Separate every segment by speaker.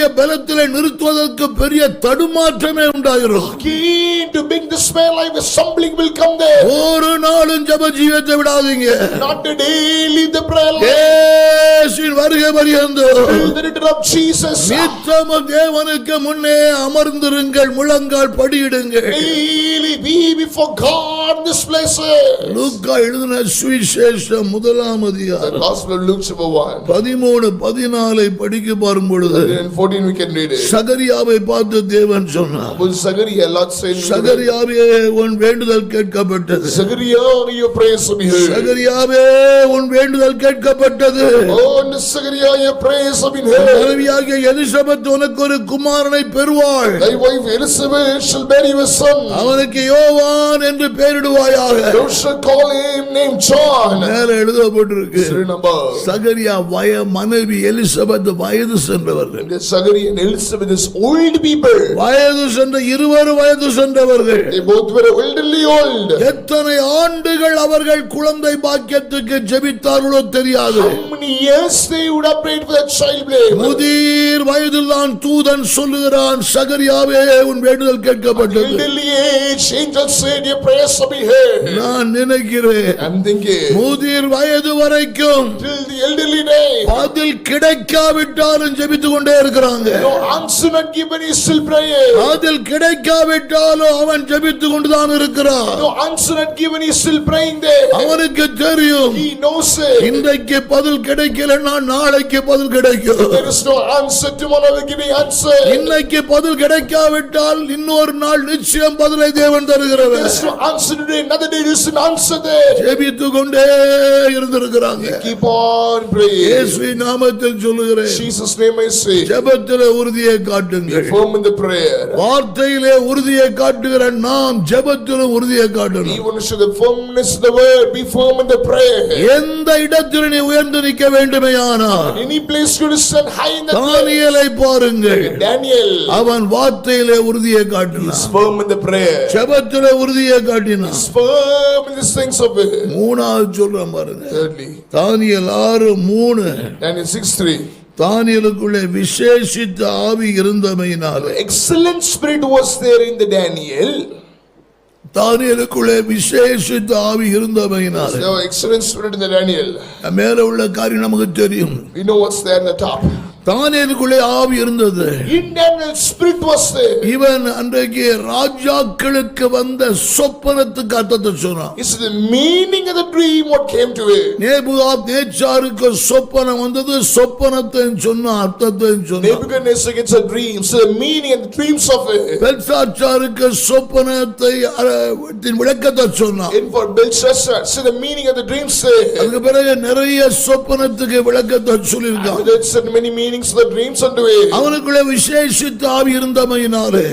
Speaker 1: பழைய பலத்திலே நிறுத்துவதற்கு பெரிய தடுமாற்றமே உண்டாயிரும்.
Speaker 2: Again to bring the spare life, a stumbling will come there.
Speaker 1: ஒரு நாளும் ஜெப ஜீவியத்தை விடாதீங்க.
Speaker 2: Not a day leave the prayer life.
Speaker 1: இயேசுவின் வருகை பரியந்தம்
Speaker 2: Till the return of Jesus.
Speaker 1: நித்தமும் தேவனுக்கு முன்னே அமர்ந்திருங்கள், முழங்கால் படியிடுங்கள்.
Speaker 2: Daily be before God in this place.
Speaker 1: லூக்கா எழுதின சுவிசேஷம் முதலாம் அதிகாரம்
Speaker 2: The Gospel of Luke chapter 1.
Speaker 1: 13-14 படிக்க பாரும் பொழுது
Speaker 2: 14 we can read it.
Speaker 1: சகரியாவை பார்த்து தேவன் சொன்னார்.
Speaker 2: Zachariah, Lord said,
Speaker 1: சகரியாவே உன் வேண்டுதல் கேட்கப்பட்டது.
Speaker 2: Zachariah, your prayers will be heard.
Speaker 1: சகரியாவே உன் வேண்டுதல் கேட்கப்பட்டது.
Speaker 2: Oh, Zachariah, your prayers have been heard.
Speaker 1: மனைவியாகிய எலிசபெத் உனக்கு ஒரு குமாரனை பெறுவாள்.
Speaker 2: Thy wife Elizabeth shall bear you a son.
Speaker 1: அவனுக்கு யோவான் என்று பெயரிடுவாயாக.
Speaker 2: Thou shalt call him named John.
Speaker 1: மேலே எழுதப்பட்டிருக்கு.
Speaker 2: Zachariah,
Speaker 1: மனைவி எலிசபெத் வயது சென்றவர்கள்.
Speaker 2: Zachariah and Elizabeth is old people.
Speaker 1: வயது சென்ற இருவரும் வயது சென்றவர்கள்.
Speaker 2: They both were elderly old.
Speaker 1: எத்தனை ஆண்டுகள் அவர்கள் குழந்தை பாக்கியத்துக்கு ஜெபித்தார்களோ தெரியாது.
Speaker 2: How many years they would have prayed for that child babe.
Speaker 1: முதிர் வயதில்தான் தூதன் சொல்லுகிறான், சகரியாவே உன் வேண்டுதல் கேட்கப்பட்டது.
Speaker 2: Elderly age, angels said your prayers shall be heard.
Speaker 1: நான் நினைக்கிறேன்,
Speaker 2: I'm thinking,
Speaker 1: முதிர் வயது வரைக்கும்
Speaker 2: till the elderly day,
Speaker 1: பதில் கிடைக்காவிட்டாலும் ஜெபித்துக் கொண்டே இருக்கிறாங்க.
Speaker 2: no answer not given, he still praying.
Speaker 1: பதில் கிடைக்காவிட்டாலும் அவன் ஜெபித்துக் கொண்டுதான் இருக்கிறான்.
Speaker 2: No answer not given, he still praying there.
Speaker 1: அவனுக்கு தெரியும்,
Speaker 2: He knows it.
Speaker 1: இன்றைக்கு பதில் கிடைக்கலன்னா நாளைக்கு பதில் கிடைக்கும்.
Speaker 2: There is no answer, tomorrow will give me answer.
Speaker 1: இன்னைக்கு பதில் கிடைக்காவிட்டால் இன்னொரு நாள் நிச்சயம் பதிலை தேவன் தருகிறவர்.
Speaker 2: There is no answer today, another day there is an answer there.
Speaker 1: ஜெபித்துக் கொண்டே இருந்திருக்கிறாங்க.
Speaker 2: Keep on praying.
Speaker 1: இயேசுவின் நாமத்தில் சொல்லுகிறேன்,
Speaker 2: Jesus name I say,
Speaker 1: ஜெபத்திலே உறுதியை காட்டுங்கள்.
Speaker 2: firm in the prayer.
Speaker 1: வார்த்தையிலே உறுதியை காட்டுகிற நாம் ஜெபத்திலும் உறுதியை காட்டணும்.
Speaker 2: Even show the firmness of the word, be firm in the prayer.
Speaker 1: எந்த இடத்தில் நீ உயர்ந்து நிற்க வேண்டுமேயானால்
Speaker 2: Any place you stand high in the
Speaker 1: தானியேலை பாருங்கள்.
Speaker 2: Daniel,
Speaker 1: அவன் வார்த்தையிலே உறுதியை காட்டினான்,
Speaker 2: firm in the prayer.
Speaker 1: ஜெபத்திலே உறுதியை காட்டினான்.
Speaker 2: Firm in the things of it.
Speaker 1: மூணாவது சொல்றேன் பாருங்க,
Speaker 2: Thirdly,
Speaker 1: தானியேல் 6:3.
Speaker 2: Daniel 6:3.
Speaker 1: தானியேலுக்குள்ளே விசேஷித்த ஆவி இருந்தமையினாலே,
Speaker 2: Excellent spirit was there in the Daniel.
Speaker 1: தானியேலுக்குள்ளே விசேஷித்த ஆவி இருந்தமையினாலே,
Speaker 2: There was excellent spirit in the Daniel.
Speaker 1: மேல உள்ள காரியம் நமக்கு தெரியும்.
Speaker 2: We know what's there in the top.
Speaker 1: தானியேலுக்குள்ளே ஆவி இருந்தது.
Speaker 2: In Daniel, spirit was there.
Speaker 1: இவன் அன்றைக்கு ராஜாக்களுக்கு வந்த சொப்பனத்துக்கு அர்த்தத்தை சொன்னான்.
Speaker 2: It's the meaning of the dream what came to it.
Speaker 1: நேபுகாத்நேச்சாருக்கு சொப்பனம் வந்தது, சொப்பனத்தை சொன்ன அர்த்தத்தை சொன்னான்.
Speaker 2: Nebuchadnezzar gets a dream, so the meaning and the dreams of it.
Speaker 1: பெல்சாத்சாருக்கு சொப்பனத்தை விளக்கத்தை சொன்னான்.
Speaker 2: In for Belshazzar, so the meaning of the dreams there.
Speaker 1: அதுக்கு பிறகு நிறைய சொப்பனத்துக்கு விளக்கத்தை சொல்லியிருக்கான்.
Speaker 2: There's many meanings of the dreams unto it.
Speaker 1: அவனுக்குள்ள விசேஷித்த ஆவி இருந்தமையினாலே,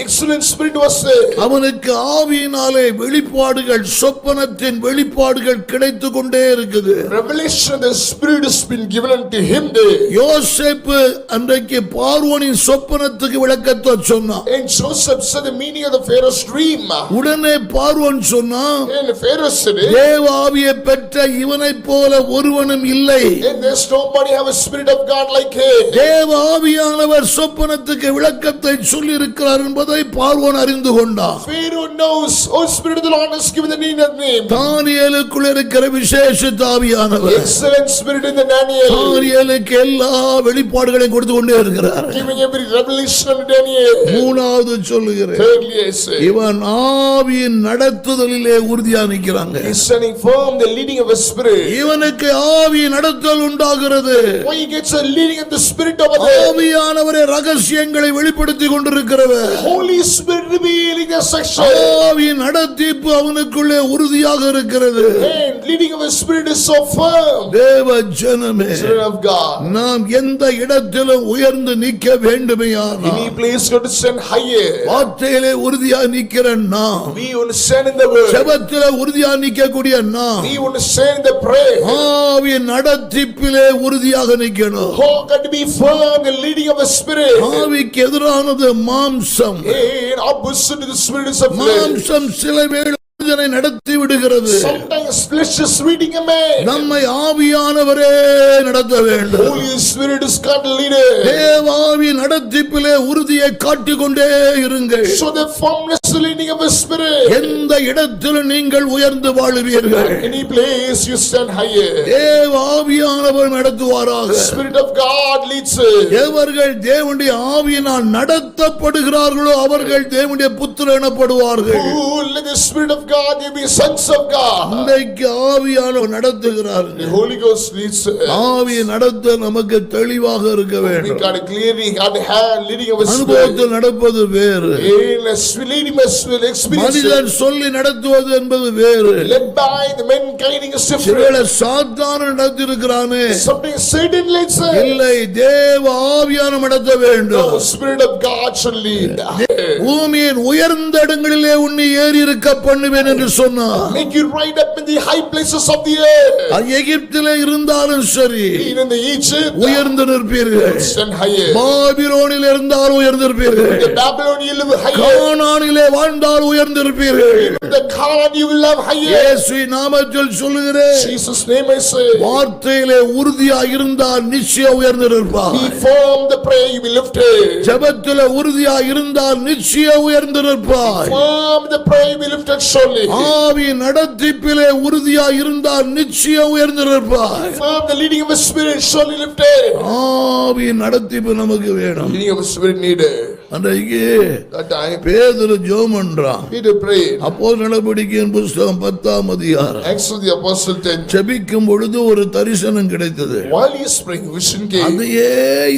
Speaker 2: Excellent spirit was there.
Speaker 1: அவனுக்கு ஆவியினாலே வெளிப்பாடுகள், சொப்பனத்தின் வெளிப்பாடுகள் கிடைத்துக் கொண்டே இருக்குது.
Speaker 2: Revelation, the spirit has been given unto him there.
Speaker 1: யோசேப்பு அன்றைக்கு பார்வோனின் சொப்பனத்துக்கு விளக்கத்தை சொன்னான்.
Speaker 2: And Joseph said the meaning of the Pharaoh's dream.
Speaker 1: உடனே பார்வோன் சொன்னான்,
Speaker 2: And Pharaoh said,
Speaker 1: தேவ ஆவியை பெற்ற இவனைப் போல ஒருவனும் இல்லை.
Speaker 2: and there's nobody have a spirit of God like him.
Speaker 1: தேவ ஆவியானவர் சொப்பனத்துக்கு விளக்கத்தை சொல்லி இருக்கிறார் என்பதை பார்வோன் அறிந்து கொண்டான்.
Speaker 2: Pharaoh knows, oh spirit of the Lord has given the meaning of name.
Speaker 1: தானியேலுக்குள் இருக்கிற விசேஷித்த ஆவியானவர்
Speaker 2: Excellent spirit in the Daniel.
Speaker 1: தானியேலுக்கு எல்லா வெளிப்பாடுகளையும் கொடுத்து கொண்டே இருக்கிறார்.
Speaker 2: Giving every revelation of Daniel.
Speaker 1: மூணாவது சொல்லுகிறேன்,
Speaker 2: Thirdly I say,
Speaker 1: இவன் ஆவியின் நடத்துதலிலே உறுதியா நிற்கிறாங்க.
Speaker 2: he's standing firm, the leading of a spirit.
Speaker 1: இவனுக்கு ஆவி நடத்தல் உண்டாகிறது.
Speaker 2: Why he gets a leading of the spirit over there.
Speaker 1: ஆவியானவரே ரகசியங்களை வெளிப்படுத்திக் கொண்டிருக்கிறவர்.
Speaker 2: Holy Spirit revealing a section.
Speaker 1: ஆவியின் நடத்திப்பு அவனுக்குள்ளே உறுதியாக இருக்கிறது.
Speaker 2: And leading of a spirit is so firm.
Speaker 1: தேவ ஜனமே,
Speaker 2: Children of God,
Speaker 1: நாம் எந்த இடத்திலும் உயர்ந்து நிற்க வேண்டுமேயானால்
Speaker 2: any place got to stand higher.
Speaker 1: வார்த்தையிலே உறுதியா நிற்கிற நாம்,
Speaker 2: We want to stand in the word.
Speaker 1: ஜெபத்திலே உறுதியா நிற்கக்கூடிய நாம்,
Speaker 2: We want to stand in the prayer.
Speaker 1: ஆவியின் நடத்திப்பிலே உறுதியாக நிற்கணும்.
Speaker 2: Oh, got to be firm, the leading of a spirit.
Speaker 1: ஆவிக்கு எதிரானது மாம்சம்.
Speaker 2: And opposite to the spirit is a flesh.
Speaker 1: மாம்சம் சில வேளை மனிதனை நடத்தி விடுகிறது.
Speaker 2: Sometimes flesh is leading a man.
Speaker 1: நம்மை ஆவியானவரே நடத்த வேண்டும்.
Speaker 2: Holy Spirit is God leader.
Speaker 1: தேவ ஆவி நடத்திப்பிலே உறுதியை காட்டிக்கொண்டே இருங்கள்.
Speaker 2: So the firmness leading of the Spirit.
Speaker 1: எந்த இடத்தில் நீங்கள் உயர்ந்து வாழுவீர்கள்.
Speaker 2: Any place you stand higher.
Speaker 1: தேவ ஆவியானவர் நடத்துவாராக.
Speaker 2: Spirit of God leads.
Speaker 1: எவர்கள் தேவனுடைய ஆவியினால் நடத்தப்படுகிறார்களோ அவர்கள் தேவனுடைய புத்திரர் எனப்படுவார்கள்.
Speaker 2: Who let the Spirit of God they be sons of God.
Speaker 1: இன்றைக்கு ஆவியானவர் நடத்துகிறார்.
Speaker 2: The Holy Ghost leads.
Speaker 1: ஆவி நடத்த நமக்கு தெளிவாக இருக்க
Speaker 2: We
Speaker 1: வேண்டும்.
Speaker 2: got clearly got the hand leading of the Spirit.
Speaker 1: அனுபவத்தில் நடப்பது வேறு.
Speaker 2: Leading us will experience.
Speaker 1: மனிதன் சொல்லி நடத்துவது என்பது வேறு.
Speaker 2: Led by the men guiding us different.
Speaker 1: சிலர் சாத்தான நடத்திருக்கிறானே.
Speaker 2: Something Satan leads.
Speaker 1: இல்லை, தேவ ஆவியானவர் நடத்த வேண்டும்.
Speaker 2: The Spirit of God should lead.
Speaker 1: பூமியின் உயர்ந்த இடங்களிலே உன்னை ஏறி இருக்க பண்ணுவேன் என்று சொன்னார்.
Speaker 2: Make you ride up in the high places of the earth.
Speaker 1: எகிப்திலே இருந்தாலும் சரி
Speaker 2: Even in the Egypt.
Speaker 1: உயர்ந்து நிற்பீர்கள்.
Speaker 2: Stand higher.
Speaker 1: பாபிலோனில் இருந்தால் உயர்ந்திருப்பீர்கள்.
Speaker 2: The Babylon you live higher.
Speaker 1: கானானிலே வாழ்ந்தால் உயர்ந்திருப்பீர்கள்.
Speaker 2: The Canaan you will live higher.
Speaker 1: இயேசுவின் நாமத்தில் சொல்லுகிறேன்.
Speaker 2: Jesus name I say.
Speaker 1: வார்த்தையிலே உறுதியாக இருந்தால் நிச்சயம் உயர்ந்திருப்பார்.
Speaker 2: Be firm the prayer you will lift.
Speaker 1: ஜெபத்திலே உறுதியாக இருந்தால் நிச்சயம் உயர்ந்திருப்பார்.
Speaker 2: Firm the prayer you will lift surely.
Speaker 1: ஆவி நடத்திப்பிலே உறுதியாக இருந்தால் நிச்சயம் உயர்ந்திருப்பார்.
Speaker 2: Firm the leading of the Spirit surely lifted.
Speaker 1: ஆவி நடத்திப்பு நமக்கு வேணும்.
Speaker 2: Leading of the Spirit needed.
Speaker 1: அன்றைக்கு
Speaker 2: That time
Speaker 1: பேதுரு ஜெபம் பண்றான்.
Speaker 2: Peter prayed.
Speaker 1: அப்போஸ்தலர் நடபடிக்கையின் புத்தகம் 10ஆம் அதிகாரம்.
Speaker 2: Acts of the Apostle 10.
Speaker 1: ஜெபிக்கும் பொழுது ஒரு தரிசனம் கிடைத்தது.
Speaker 2: While he is praying, vision came.
Speaker 1: அதையே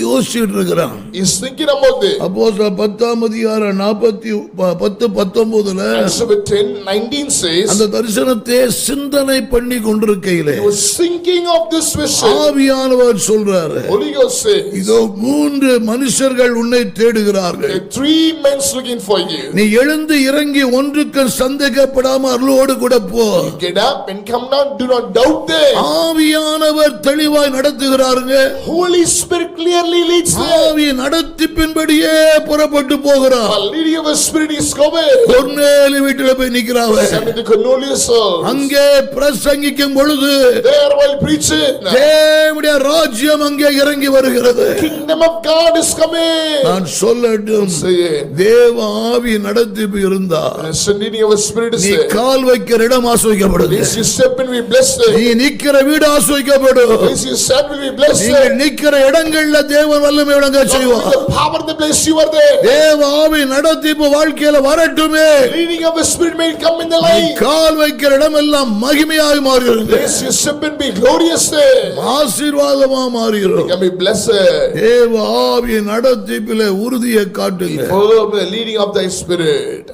Speaker 1: யோசிச்சுட்டு இருக்கிறான்.
Speaker 2: He is thinking about it.
Speaker 1: அப்போஸ்தலர் 10ஆம் அதிகாரம் 10:19
Speaker 2: Acts of 10:19 says
Speaker 1: அந்த தரிசனத்தை சிந்தனை பண்ணி கொண்டிருக்கையிலே
Speaker 2: he was thinking of this vision.
Speaker 1: ஆவியானவர் சொல்றாரு,
Speaker 2: Holy Ghost says
Speaker 1: இதோ 3 மனுஷர்கள் உன்னை தேடுகிறார்கள்.
Speaker 2: there are 3 men looking for you.
Speaker 1: நீ எழுந்து இறங்கி ஒன்றுக்கு சந்தேகப்படாம அருளோடு கூட போ.
Speaker 2: Get up and come down, do not doubt them.
Speaker 1: ஆவியானவர் தெளிவாய் நடத்துகிறாருங்க.
Speaker 2: Holy Spirit clearly leads them.
Speaker 1: ஆவி நடத்திப்பின்படியே புறப்பட்டு போகிறார்.
Speaker 2: The leading of the Spirit is coming.
Speaker 1: கொர்நேலி வீட்டில போய் நிக்கிறாங்க.
Speaker 2: Send the Cornelius.
Speaker 1: அங்கே பிரசங்கிக்கும் பொழுது
Speaker 2: There while preaching,
Speaker 1: தேவனுடைய ராஜ்யம் அங்கே இறங்கி வருகிறது.
Speaker 2: kingdom of God is coming.
Speaker 1: நான் சொல்லட்டும்,
Speaker 2: Say it.
Speaker 1: தேவ ஆவி நடத்திப்பு இருந்தா
Speaker 2: The leading of the Spirit is
Speaker 1: நீ
Speaker 2: there.
Speaker 1: கால் வைக்கிற இடம் ஆசீர்வதிக்கப்படுது.
Speaker 2: As you step in, we bless
Speaker 1: நீ
Speaker 2: them.
Speaker 1: நிக்கிற வீடு ஆசீர்வதிக்கப்படும்.
Speaker 2: As you stand, will be blessed.
Speaker 1: நீங்கள் நிக்கிற இடங்கள்ல தேவன் வல்லமை விளங்க செய்வார்.
Speaker 2: With the power of the place you are there.
Speaker 1: தேவ ஆவி நடத்திப்பு வாழ்க்கையில வரட்டுமே.
Speaker 2: Leading of the Spirit may come in the
Speaker 1: நீ
Speaker 2: light.
Speaker 1: கால் வைக்கிற இடம் எல்லாம் மகிமையாய் மாறுகிறது.
Speaker 2: As you step in, be glorious there.
Speaker 1: ஆசீர்வாதமா மாறுகிறது.
Speaker 2: Can be blessed.
Speaker 1: தேவ ஆவி நடத்திப்பிலே உறுதியை காட்டுங்க.
Speaker 2: Follow the leading of thy Spirit.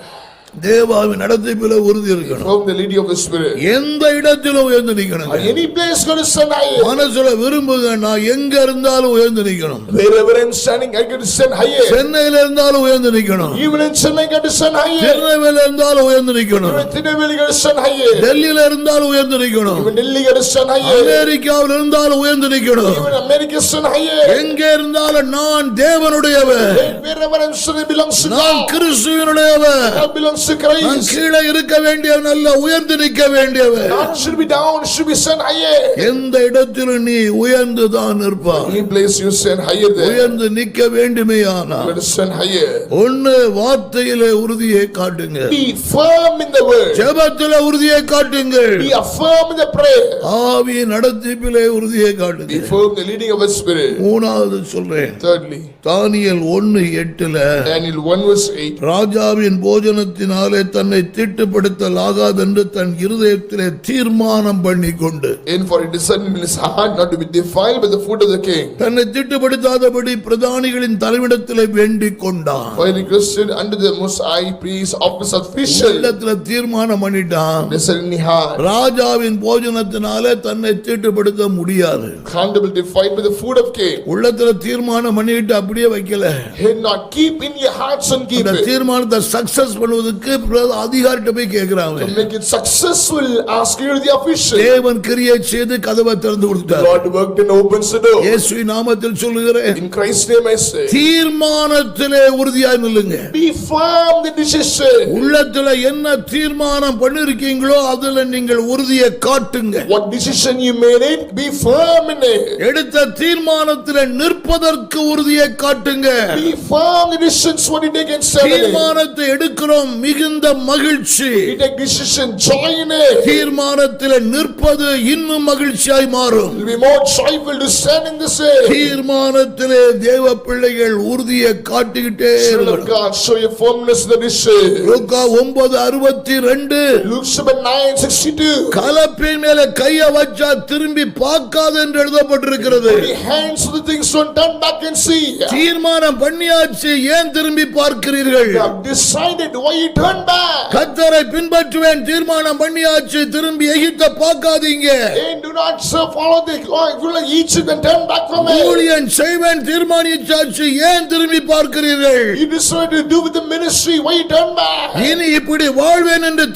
Speaker 1: தேவாவி நடத்திப்பிலே உறுதி இருக்கணும்.
Speaker 2: Follow the leading of the Spirit.
Speaker 1: எந்த இடத்திலும் உயர்ந்து நிக்கணும்.
Speaker 2: Any place going to stand higher.
Speaker 1: மனசுல விரும்புங்க, நான் எங்க இருந்தாலும் உயர்ந்து நிக்கணும்.
Speaker 2: Wherever I'm standing, I get to stand higher.
Speaker 1: சென்னையில இருந்தாலும் உயர்ந்து நிக்கணும்.
Speaker 2: Even in Chennai, I get to stand higher.
Speaker 1: திருநெல்வேலியில இருந்தாலும் உயர்ந்து நிக்கணும்.
Speaker 2: Even Tirunelveli, I get to stand higher.
Speaker 1: டெல்லியில இருந்தாலும் உயர்ந்து நிக்கணும்.
Speaker 2: Even Delhi, I get to stand higher.
Speaker 1: அமெரிக்காவில் இருந்தாலும் உயர்ந்து நிக்கணும்.
Speaker 2: Even America, stand higher.
Speaker 1: எங்க இருந்தாலும் நான் தேவனுடையவன்.
Speaker 2: Wherever I'm standing, belongs to
Speaker 1: நான்
Speaker 2: God.
Speaker 1: கிறிஸ்துவினுடையவன்.
Speaker 2: God belongs to
Speaker 1: நான்
Speaker 2: Christ.
Speaker 1: கீழே இருக்க வேண்டியவன் அல்ல, உயர்ந்து நிற்க வேண்டியவன்.
Speaker 2: God should be down, should be stand higher.
Speaker 1: எந்த இடத்திலும் நீ உயர்ந்து தான் இருப்பாய்.
Speaker 2: Any place you stand higher there.
Speaker 1: உயர்ந்து நிற்க வேண்டுமேயானா
Speaker 2: Let us stand higher.
Speaker 1: ஒன்னு வார்த்தையிலே உறுதியை காட்டுங்க.
Speaker 2: Be firm in the word.
Speaker 1: ஜெபத்திலே உறுதியை காட்டுங்கள்.
Speaker 2: Be firm in the prayer.
Speaker 1: ஆவி நடத்திப்பிலே உறுதியை காட்டுங்க.
Speaker 2: Be firm in the leading of the Spirit.
Speaker 1: மூணாவது சொல்றேன்.
Speaker 2: Thirdly,
Speaker 1: தானியேல் 1:8
Speaker 2: Daniel 1:8.
Speaker 1: ராஜாவின் போஜனத்தினாலே தன்னை தீட்டுப்படுத்தலாகாது என்று தன் இருதயத்திலே தீர்மானம் பண்ணிக்கொண்டு,
Speaker 2: And for it is certain in his heart not to be defiled by the food of the king.
Speaker 1: தன்னை தீட்டுப்படுத்தாதபடி பிரதானிகளின் தலைவிடத்திலே வேண்டிக் கொண்டான்.
Speaker 2: For he requested unto the most high priest office official.
Speaker 1: உள்ளத்துல தீர்மானம் பண்ணிட்டான்,
Speaker 2: Decided in his heart.
Speaker 1: ராஜாவின் போஜனத்தினாலே தன்னை தீட்டுப்படுத்த முடியாது.
Speaker 2: Can't be defiled by the food of king.
Speaker 1: உள்ளத்துல தீர்மானம் பண்ணிட்டு அப்படியே வைக்கல.
Speaker 2: And not keep in your hearts and keep
Speaker 1: அந்த
Speaker 2: it.
Speaker 1: தீர்மானத்தை சக்சஸ் பண்ணுவதற்கு அதிகாரிட்ட போய் கேக்குறாங்க.
Speaker 2: To make it successful, ask you the official.
Speaker 1: தேவன் கிரியை செய்து கதவை திறந்து கொடுத்தார்.
Speaker 2: God worked and opens the door.
Speaker 1: இயேசுவின் நாமத்தில் சொல்லுகிறேன்.
Speaker 2: In Christ's name I say.
Speaker 1: தீர்மானத்திலே உறுதியாய் நில்லுங்க.
Speaker 2: Be firm in the decision.
Speaker 1: உள்ளத்துல என்ன தீர்மானம் பண்ணிருக்கீங்களோ அதுல நீங்கள் உறுதியை காட்டுங்க.
Speaker 2: What decision you made it, be firm in it.
Speaker 1: எடுத்த தீர்மானத்திலே நிற்பதற்கு உறுதியை காட்டுங்க.
Speaker 2: Be firm in the decisions what you take and stand in it.
Speaker 1: தீர்மானத்தை எடுக்கிறோம் மிகுந்த மகிழ்ச்சி.
Speaker 2: You take decision, joy in it.
Speaker 1: தீர்மானத்திலே நிற்பது இன்னும் மகிழ்ச்சியாய் மாறும்.
Speaker 2: You'll be more joyful to stand in this way.
Speaker 1: தீர்மானத்திலே தேவ பிள்ளைகள் உறுதியை காட்டிக்கிட்டே
Speaker 2: Children of God, show your firmness in the decision.
Speaker 1: Luca 9:62
Speaker 2: Luke 9:62.
Speaker 1: கலப்பின் மேல கைய வச்சா திரும்பி பார்க்காத என்று எழுதப்பட்டிருக்கிறது.
Speaker 2: Put your hands to the things, don't turn back and see.
Speaker 1: தீர்மானம் பண்ணியாச்சு, ஏன் திரும்பி பார்க்கிறீர்கள்?
Speaker 2: You have decided, why you turn back?
Speaker 1: கர்த்தரை பின்பற்றுவேன் தீர்மானம் பண்ணியாச்சு, திரும்பி எகிப்தை பார்க்காதீங்க.
Speaker 2: And do not follow the Egypt and turn back from it.
Speaker 1: ஊழியம் செய்வேன் தீர்மானிச்சாச்சு, ஏன் திரும்பி பார்க்கிறீர்கள்?
Speaker 2: You decided to do with the ministry, why you turn back?
Speaker 1: இனி இப்படி வாழ்வேன் என்று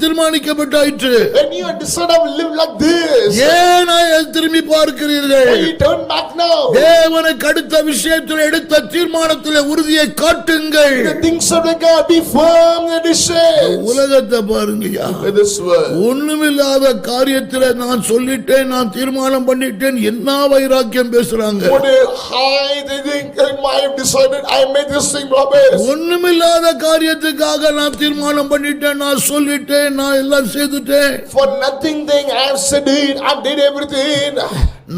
Speaker 1: தீர்மானிக்கப்பட்டாயிற்று.
Speaker 2: When you have decided to live like this,
Speaker 1: ஏன் திரும்பி பார்க்கிறீர்கள்?
Speaker 2: why you turn back now?
Speaker 1: தேவனுக்கு அடுத்த விஷயத்தில் எடுத்த தீர்மானத்தில் உறுதியை காட்டுங்கள்.
Speaker 2: The things of God, be firm in decisions.
Speaker 1: உலகத்தை பாருங்கயா,
Speaker 2: In this world,
Speaker 1: ஒண்ணுமில்லாத காரியத்தில் நான் சொல்லிட்டேன், நான் தீர்மானம் பண்ணிட்டேன், என்ன வைராக்கியம் பேசுறாங்க.
Speaker 2: what a high they think, I have decided, I made this thing, brothers.
Speaker 1: ஒண்ணுமில்லாத காரியத்துக்காக நான் தீர்மானம் பண்ணிட்டேன், நான் சொல்லிட்டேன், நான் எல்லாம் செய்துட்டேன்.
Speaker 2: For nothing thing, I have said it, I did everything.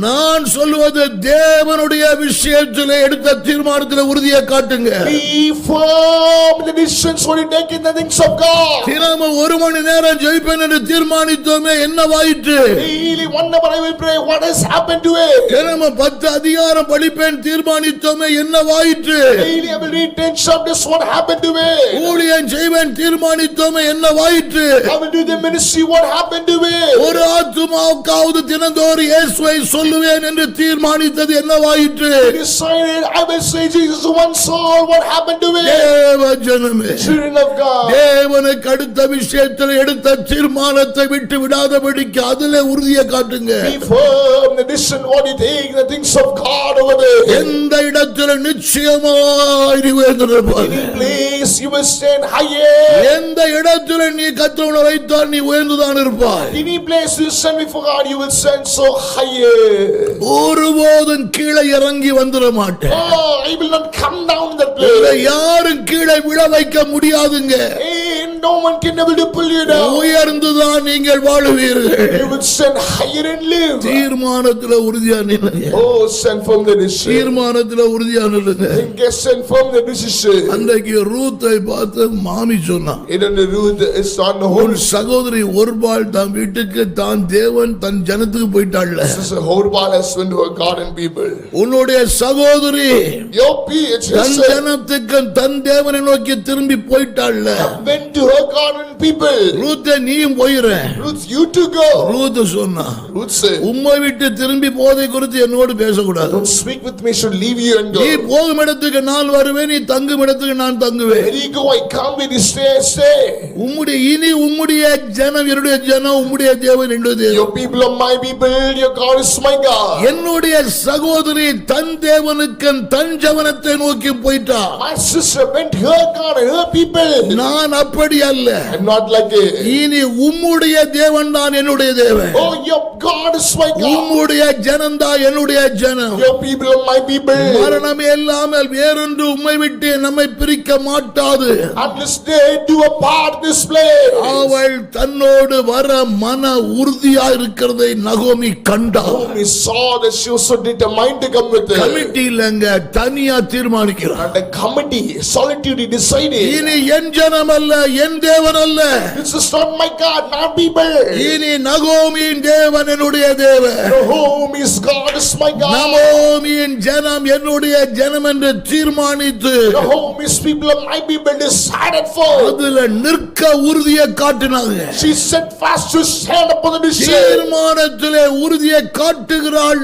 Speaker 1: நான் சொல்லுவது தேவனுடைய விஷயத்தில் எடுத்த தீர்மானத்தில் உறுதியை காட்டுங்க.
Speaker 2: Be firm in the decisions what you take in the things of God.
Speaker 1: தினமும் 1 மணி நேரம் ஜெபிப்பேன் என்று தீர்மானித்தோமே, என்னவாயிற்று?
Speaker 2: Daily 1 hour I will pray, what has happened to it?
Speaker 1: தினமும் 10 அதிகாரம் படிப்பேன் தீர்மானித்தோமே, என்னவாயிற்று?
Speaker 2: Daily I will read 10 chapters, what happened to it?
Speaker 1: ஊழியம் செய்வேன் தீர்மானித்தோமே, என்னவாயிற்று?
Speaker 2: I will do the ministry, what happened to it?
Speaker 1: ஒரு ஆத்துமாவுக்காவது தினந்தோறும் இயேசுவை சொல்லுவேன் என்று தீர்மானித்தது என்னவாயிற்று?
Speaker 2: Decided I will say Jesus one soul, what happened to it?
Speaker 1: தேவ ஜனமே,
Speaker 2: Children of God,
Speaker 1: தேவனுக்கு அடுத்த விஷயத்தில் எடுத்த தீர்மானத்தை விட்டு விடாதபடிக்கு அதிலே உறுதியை காட்டுங்க.
Speaker 2: be firm in the decision what you take the things of God over there.
Speaker 1: எந்த இடத்தில் நிச்சயமாய் நீ உயர்ந்திருப்பாய்.
Speaker 2: Any place you will stand higher.
Speaker 1: எந்த இடத்தில் நீ கர்த்தரை வைத்தால் நீ உயர்ந்துதான் இருப்பாய்.
Speaker 2: Any place you stand before God, you will stand so higher.
Speaker 1: ஒருபோதும் கீழே இறங்கி வந்துட மாட்டேன்.
Speaker 2: Oh, I will not come down in that place.
Speaker 1: யாரும் கீழே விழ வைக்க முடியாதுங்க.
Speaker 2: And no one can able to pull you down.
Speaker 1: உயர்ந்துதான் நீங்கள் வாழுவீர்கள்.
Speaker 2: You will stand higher and live.
Speaker 1: தீர்மானத்தில் உறுதியா நில்லுங்க.
Speaker 2: Oh, stand firm the decision.
Speaker 1: தீர்மானத்தில் உறுதியா நில்லுங்க.
Speaker 2: Stand firm the decision.
Speaker 1: அன்றைக்கு ரூத்தை பார்த்து மாமி சொன்னா,
Speaker 2: The Ruth is on the whole.
Speaker 1: உன் சகோதரி ஒருபால் தன் வீட்டுக்கு தான் தேவன் தன் ஜனத்துக்கு போயிட்டாள்ல.
Speaker 2: Sister Horbal has went to her garden people.
Speaker 1: உன்னுடைய சகோதரி
Speaker 2: Your PH
Speaker 1: தன் ஜனத்துக்கு தன் தேவனை நோக்கி திரும்பி போயிட்டாள்ல.
Speaker 2: went to her garden people.
Speaker 1: ரூத்தை நீயும் போயிர.
Speaker 2: Ruth, you to go.
Speaker 1: Ruth சொன்னா,
Speaker 2: Ruth said,
Speaker 1: உம்மை விட்டு திரும்பி போதை குறித்து என்னோடு பேசக்கூடாது.
Speaker 2: don't speak with me, should leave you and
Speaker 1: நீ
Speaker 2: go.
Speaker 1: போகும் இடத்துக்கு நான் வருவேன், நீ தங்கும் இடத்துக்கு நான் தங்குவேன்.
Speaker 2: Where you go, I come, where you stay, I stay.
Speaker 1: உம்முடைய ஜனம் என்னுடைய ஜனம், உம்முடைய தேவன் என்னுடைய தேவன்.
Speaker 2: Your people are my people, your God is my God.
Speaker 1: என்னுடைய சகோதரி தன் தேவனுக்கு தன் ஜனத்தை நோக்கி போயிட்டா.
Speaker 2: My sister went to her God and her people.
Speaker 1: நான் அப்படி அல்ல.
Speaker 2: I'm not like it.
Speaker 1: இனி உம்முடைய தேவன் தான் என்னுடைய தேவன்.
Speaker 2: Oh, your God is my God.
Speaker 1: உம்முடைய ஜனம் தான் என்னுடைய ஜனம்.
Speaker 2: Your people are my people.
Speaker 1: மரணமே இல்லாமல் வேறொன்று உம்மை விட்டு நம்மை பிரிக்க மாட்டாது.
Speaker 2: Unless they do a part this place.
Speaker 1: அவள் தன்னோடு வர மன உறுதியா இருக்கிறதை நகோமி கண்டாள்.
Speaker 2: We saw that she was so determined to come with her.
Speaker 1: Committee இல்லங்க, தனியா தீர்மானிக்கிறார்.
Speaker 2: And the committee solitude decided.
Speaker 1: இனி என் ஜனம் அல்ல, என் தேவன் அல்ல, அல்ல.
Speaker 2: This is not my God, not people.
Speaker 1: இனி நகோமியின் தேவன் என்னுடைய தேவன்.
Speaker 2: Naomi's God is my God.
Speaker 1: நகோமியின் ஜனம் என்னுடைய ஜனம் என்று தீர்மானித்து
Speaker 2: Naomi's people are my people decided for.
Speaker 1: அதுல நிற்க உறுதியை காட்டினாங்க.
Speaker 2: She set fast to stand upon the decision.
Speaker 1: தீர்மானத்திலே உறுதியை காட்டுகிறாள்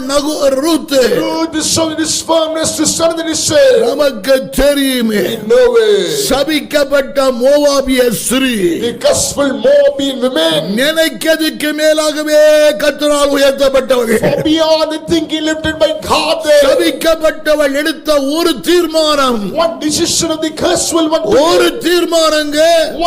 Speaker 1: Ruth.
Speaker 2: Ruth is showing this firmness to stand in the decision.
Speaker 1: நமக்கு தெரியுமே,
Speaker 2: No way.
Speaker 1: சபிக்கப்பட்ட மோவாபிய ஸ்திரீ,
Speaker 2: The curseful Moabite women,
Speaker 1: நினைக்கிறதுக்கு மேலாகவே கர்த்தரால் உயர்த்தப்பட்டவள்.
Speaker 2: for beyond the thinking lifted by God there.
Speaker 1: சபிக்கப்பட்டவள் எடுத்த ஒரு தீர்மானம்,
Speaker 2: One decision of the curseful one.
Speaker 1: ஒரு தீர்மானங்க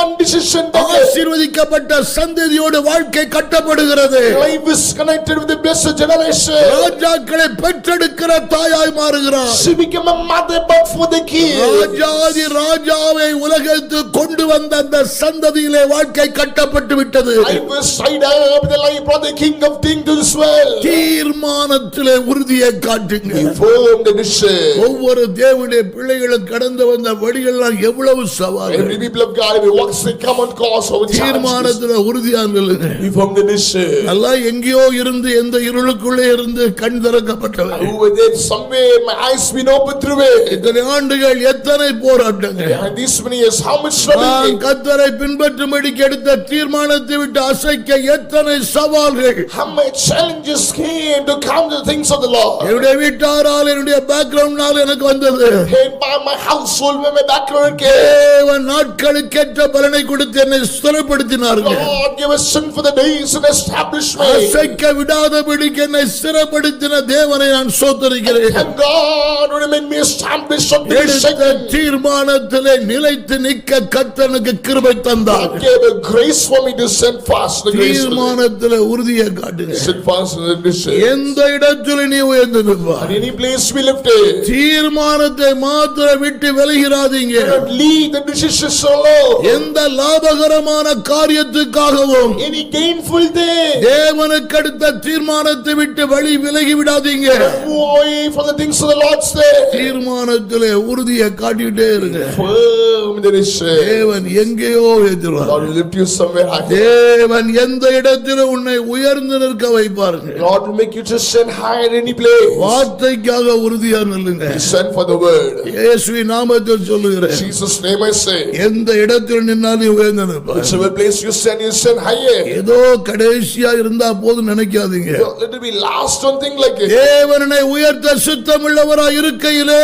Speaker 2: One decision that
Speaker 1: ஆசீர்வதிக்கப்பட்ட சந்ததியோடு வாழ்க்கை கட்டப்படுகிறது.
Speaker 2: life is connected with the blessed generation.
Speaker 1: ராஜாக்களை பெற்றெடுக்கிற தாயாய் மாறுகிறார்.
Speaker 2: She became a mother but for the king.
Speaker 1: ராஜாதி ராஜாவை உலகத்துக்கு கொண்டு வந்த அந்த சந்ததியிலே வாழ்க்கை கட்டப்பட்டு விட்டது.
Speaker 2: I was tied up the life brought the king of things to this world.
Speaker 1: தீர்மானத்திலே உறுதியை காட்டுங்க.
Speaker 2: Firm the decision.
Speaker 1: ஒவ்வொரு தேவனுடைய பிள்ளைகளும் கடந்து வந்த வழிகள்லாம் எவ்வளவு சவால்.
Speaker 2: Every people of God will walk the common cause of challenges.
Speaker 1: தீர்மானத்திலே உறுதியா நில்லுங்க.
Speaker 2: Firm the decision.
Speaker 1: அல்லாஹ் எங்கேயோ இருந்து எந்த இருளுக்குள்ளே இருந்து கண் திறக்கப்பட்டவர்.
Speaker 2: Who were there somewhere my eyes been open through it.
Speaker 1: இத்தனை ஆண்டுகள் எத்தனை போராட்டங்கள்.
Speaker 2: And these many years how much trouble.
Speaker 1: நான் கர்த்தரை பின்பற்றும்படி எடுத்த தீர்மானத்தை விட்டு அசைக்க எத்தனை சவால்கள்.
Speaker 2: How many challenges came to come to the things of the Lord.
Speaker 1: என்னுடைய வீட்டாரால் என்னுடைய பேக்ரவுண்ட்னால எனக்கு வந்தது.
Speaker 2: Came by my household when my background came.
Speaker 1: தேவன் நாட்களுக்கேற்ற பலனை கொடுத்து என்னை ஸ்திரப்படுத்தினார்கள்.
Speaker 2: God gave us sin for the days and established me.
Speaker 1: அசைக்க விடாதபடிக்கு என்னை ஸ்திரப்படுத்தின தேவனை நான் ஸ்தோத்திரிக்கிறேன்.
Speaker 2: And God would make me established on the
Speaker 1: எடுத்த
Speaker 2: second.
Speaker 1: தீர்மானத்திலே நிலைத்து நிற்க கர்த்தனுக்கு கிருபை தந்தார்.
Speaker 2: God gave a grace for me to stand fast in the grace.
Speaker 1: தீர்மானத்திலே உறுதியை காட்டுங்க.
Speaker 2: Stand fast in the decision.
Speaker 1: எந்த இடத்தில் நீ உயர்ந்து நிற்பாய்.
Speaker 2: At any place we lifted.
Speaker 1: தீர்மானத்தை மாத்திர விட்டு விலகிறாதீங்க.
Speaker 2: Don't leave the decision solo.
Speaker 1: எந்த லாபகரமான காரியத்துக்காகவும்
Speaker 2: Any gainful thing.
Speaker 1: தேவனுக்கு அடுத்த தீர்மானத்தை விட்டு வழி விலகி விடாதீங்க.
Speaker 2: Move away from the things of the Lord's day.
Speaker 1: தீர்மானத்திலே உறுதியை காட்டிட்டே இருங்க.
Speaker 2: Firm in the decision.
Speaker 1: தேவன் எங்கேயோ எதிர்வார்.
Speaker 2: God will lift you somewhere high.
Speaker 1: தேவன் எந்த இடத்திலும் உன்னை உயர்ந்து நிற்க வைப்பாருங்க.
Speaker 2: God will make you to stand high at any place.
Speaker 1: வார்த்தைக்காக உறுதியா நில்லுங்க.
Speaker 2: Stand for the word.
Speaker 1: இயேசுவின் நாமத்தில் சொல்லுகிறேன்.
Speaker 2: Jesus' name I say.
Speaker 1: எந்த இடத்தில் நின்னாலும் உயர்ந்து நிற்பார்.
Speaker 2: Whichever place you stand higher.
Speaker 1: ஏதோ கடைசியா இருந்தா போதும் நினைக்காதீங்க.
Speaker 2: Let it be last one thing like it.
Speaker 1: தேவனை உயர்த்த சித்தமுள்ளவராய் இருக்கையிலே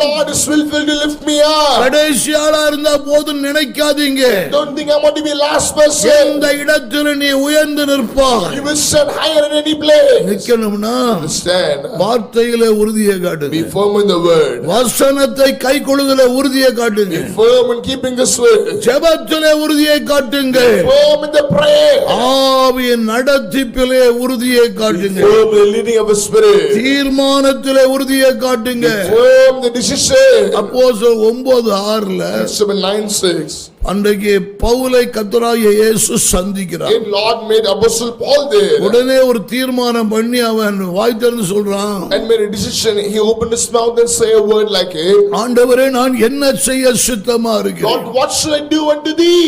Speaker 2: Lord is willful to lift me up.
Speaker 1: கடைசியாளா இருந்தா போதும் நினைக்காதீங்க.
Speaker 2: Don't think I want to be last person.
Speaker 1: எந்த இடத்தில் நீ உயர்ந்து நிற்பாய்.
Speaker 2: You will stand higher in any place.
Speaker 1: நிக்கணும்னா
Speaker 2: Stand.
Speaker 1: வார்த்தையிலே உறுதியை
Speaker 2: Be
Speaker 1: காட்டுங்க.
Speaker 2: firm in the word.
Speaker 1: வசனத்தை கைக்கொள்ளுதலே உறுதியை காட்டுங்க.
Speaker 2: Be firm in keeping this word.
Speaker 1: ஜெபத்திலே உறுதியை காட்டுங்க.
Speaker 2: Firm in the prayer.
Speaker 1: ஆவியின் நடத்திப்பிலே உறுதியை காட்டுங்க.
Speaker 2: Firm in the leading of the spirit.
Speaker 1: தீர்மானத்திலே உறுதியை காட்டுங்க.
Speaker 2: Firm the decision.
Speaker 1: அப்போஸ்தலர் 9:6
Speaker 2: 9:6.
Speaker 1: அன்றைக்கு பவுலை கர்த்தராகிய இயேசு சந்திக்கிறார்.
Speaker 2: In Lord made Apostle Paul there.
Speaker 1: உடனே ஒரு தீர்மானம் பண்ணி அவன் வாய் திறந்து சொல்றான்.
Speaker 2: And made a decision. He opened his mouth and say a word like it.
Speaker 1: ஆண்டவரே, நான் என்ன செய்ய சித்தமா இருக்கிறேன்.
Speaker 2: God, what should I do unto thee?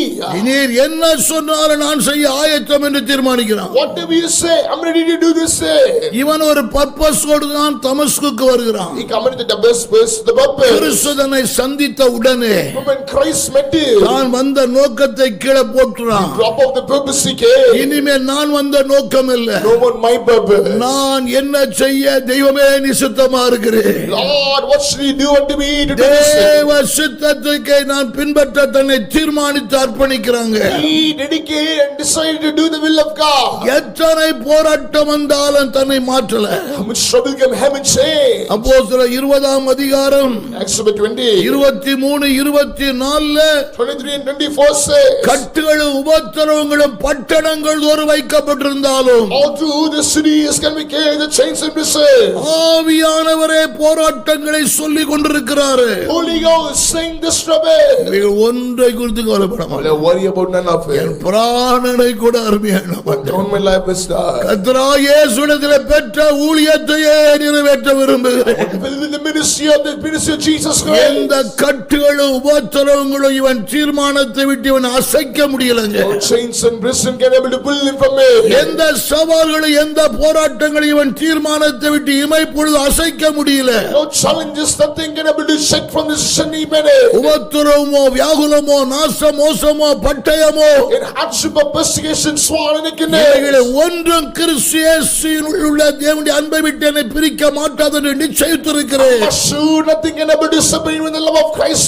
Speaker 1: நீர் என்ன சொன்னாலும் நான் செய்ய ஆயத்தம் என்று தீர்மானிக்கிறான்.
Speaker 2: Whatever you say, I'm ready to do this.
Speaker 1: இவன் ஒரு பர்பஸோடு தான் தமஸ்குக்கு வருகிறான்.
Speaker 2: He committed the best place, the purpose.
Speaker 1: கிறிஸ்துவை சந்தித்த உடனே
Speaker 2: When Christ met him,
Speaker 1: தான் வந்த நோக்கத்தை கீழே போட்டுறான்.
Speaker 2: drop off the purpose he came.
Speaker 1: இனிமேல் நான் வந்த நோக்கம் இல்ல,
Speaker 2: No more my purpose.
Speaker 1: நான் என்ன செய்ய தெய்வமே நீ சித்தமா இருக்கிறேன்.
Speaker 2: Lord, what should he do unto me to do this?
Speaker 1: தேவ சித்தத்துக்கு நான் பின்பற்ற தன்னை தீர்மானித்து அர்ப்பணிக்கிறாங்க.
Speaker 2: He dedicated and decided to do the will of God.
Speaker 1: எத்தனை போராட்டம் வந்தாலும் தன்னை மாற்றல.
Speaker 2: How much trouble can heaven say?
Speaker 1: அப்போஸ்தலர் 20 அதிகாரம்
Speaker 2: Acts chapter 20.
Speaker 1: 23 24
Speaker 2: 23 and 24 say.
Speaker 1: கட்டுகளும் உபத்திரவங்களும் பட்டணங்கள் தோறும் வைக்கப்பட்டிருந்தாலும்
Speaker 2: All through the cities can we carry the chains and prison.
Speaker 1: ஆவியானவரே போராட்டங்களை சொல்லிக் கொண்டிருக்கிறாரு.
Speaker 2: Holy Ghost sing this trouble.
Speaker 1: நீங்கள் ஒன்றை குறித்து கவலைப்பட மாட்டீங்க.
Speaker 2: Don't worry about none of it.
Speaker 1: பிராணனை கூட அருமையான
Speaker 2: Don't my life is done.
Speaker 1: கர்த்தராகிய இயேசுவிடத்திலே பெற்ற ஊழியத்தையே நிறைவேற்ற விரும்புகிறேன்.
Speaker 2: With the ministry of Jesus Christ.
Speaker 1: எந்த கட்டுகளும் உபத்திரவங்களும் இவன் தீர்மானம் தீர்மானத்தை விட்டு இவன் அசைக்க முடியலங்க.
Speaker 2: No chains and prison can able to pull him from me.
Speaker 1: எந்த சவால்களை எந்த போராட்டங்களை இவன் தீர்மானத்தை விட்டு இமைப்பொழுது அசைக்க முடியல.
Speaker 2: No challenges, nothing can able to shake from this decision he made.
Speaker 1: உபத்திரவமோ வியாகுலமோ நாச மோசமோ பட்டயமோ
Speaker 2: In hardship or persecution, sworn in
Speaker 1: இவைகளை ஒன்றும் கிறிஸ்து இயேசுவில் உள்ள தேவனுடைய அன்பை விட்டு என்னை பிரிக்க மாட்டாது என்று நிச்சயித்திருக்கிறேன்.
Speaker 2: sure nothing can able to separate with the love of Christ.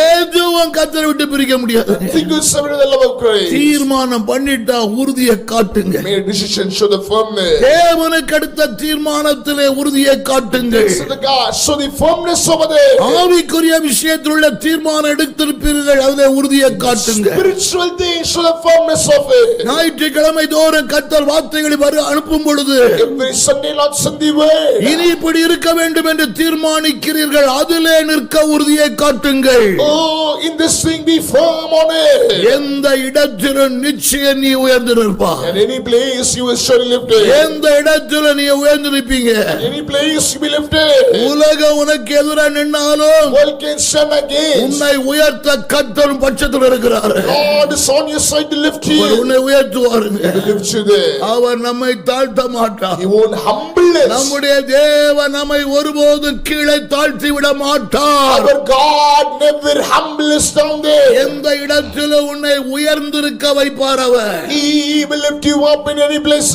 Speaker 1: எதுவும் கர்த்தரை விட்டு பிரிக்க முடியாது.
Speaker 2: Nothing could separate with the love of Christ.
Speaker 1: தீர்மானம் பண்ணிட்டா உறுதியை காட்டுங்க.
Speaker 2: Make a decision, show the firmness.
Speaker 1: தேவனுக்கு அடுத்த தீர்மானத்திலே உறுதியை காட்டுங்க.
Speaker 2: So the God, show the firmness over there.
Speaker 1: ஆவிக்குரிய விஷயத்தில் உள்ள தீர்மானம் எடுத்திருப்பீர்கள், அதிலே உறுதியை காட்டுங்க.
Speaker 2: Spiritual things, show the firmness of it.
Speaker 1: ஞாயிற்றுக்கிழமை தோறும் கர்த்தர் வார்த்தைகளை அனுப்பும் பொழுது
Speaker 2: Every Sunday Lord send the word.
Speaker 1: இனி இப்படி இருக்க வேண்டும் என்று தீர்மானிக்கிறீர்கள், அதிலே நிற்க உறுதியை காட்டுங்கள்.
Speaker 2: Oh, in this thing be firm on it.
Speaker 1: எந்த இடத்திலும் நிச்சயம் நீ உயர்ந்து நிற்பாய்.
Speaker 2: At any place you will surely lift it.
Speaker 1: எந்த இடத்திலும் நீ உயர்ந்து நிற்பீங்க.
Speaker 2: At any place you will lift it.
Speaker 1: உலகம் உனக்கு எதிராக நின்னாலும்
Speaker 2: World can stand against.
Speaker 1: உன்னை உயர்த்த கர்த்தர் பட்சத்தில் இருக்கிறார்.
Speaker 2: God is on your side to lift you.
Speaker 1: அவர் உன்னை உயர்த்துவாருங்க.
Speaker 2: He will lift you there.
Speaker 1: அவர் நம்மை தாழ்த்த மாட்டார்.
Speaker 2: He won't humble us.
Speaker 1: நம்முடைய தேவன் நம்மை ஒருபோதும் கீழே தாழ்த்தி விட மாட்டார்.
Speaker 2: Our God never humble us down there.
Speaker 1: எந்த இடத்திலும் உன்னை உயர்ந்திருக்க வைப்பார் அவர்.
Speaker 2: He will lift you up in any place.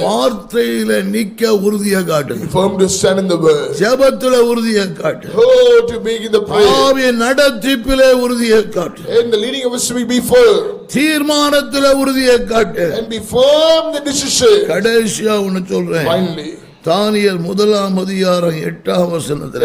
Speaker 1: வார்த்தையில நிக்க உறுதியை காட்டு.
Speaker 2: Firm to stand in the word.
Speaker 1: ஜெபத்திலே உறுதியை காட்டு.
Speaker 2: Oh, to make in the prayer.
Speaker 1: ஆவியின் நடத்திப்பிலே உறுதியை காட்டு.
Speaker 2: In the leading of us we be firm.
Speaker 1: தீர்மானத்திலே உறுதியை காட்டு.
Speaker 2: And be firm in the decision.
Speaker 1: கடைசியா ஒன்னு சொல்றேன்.
Speaker 2: Finally.
Speaker 1: தானியேல் 1:8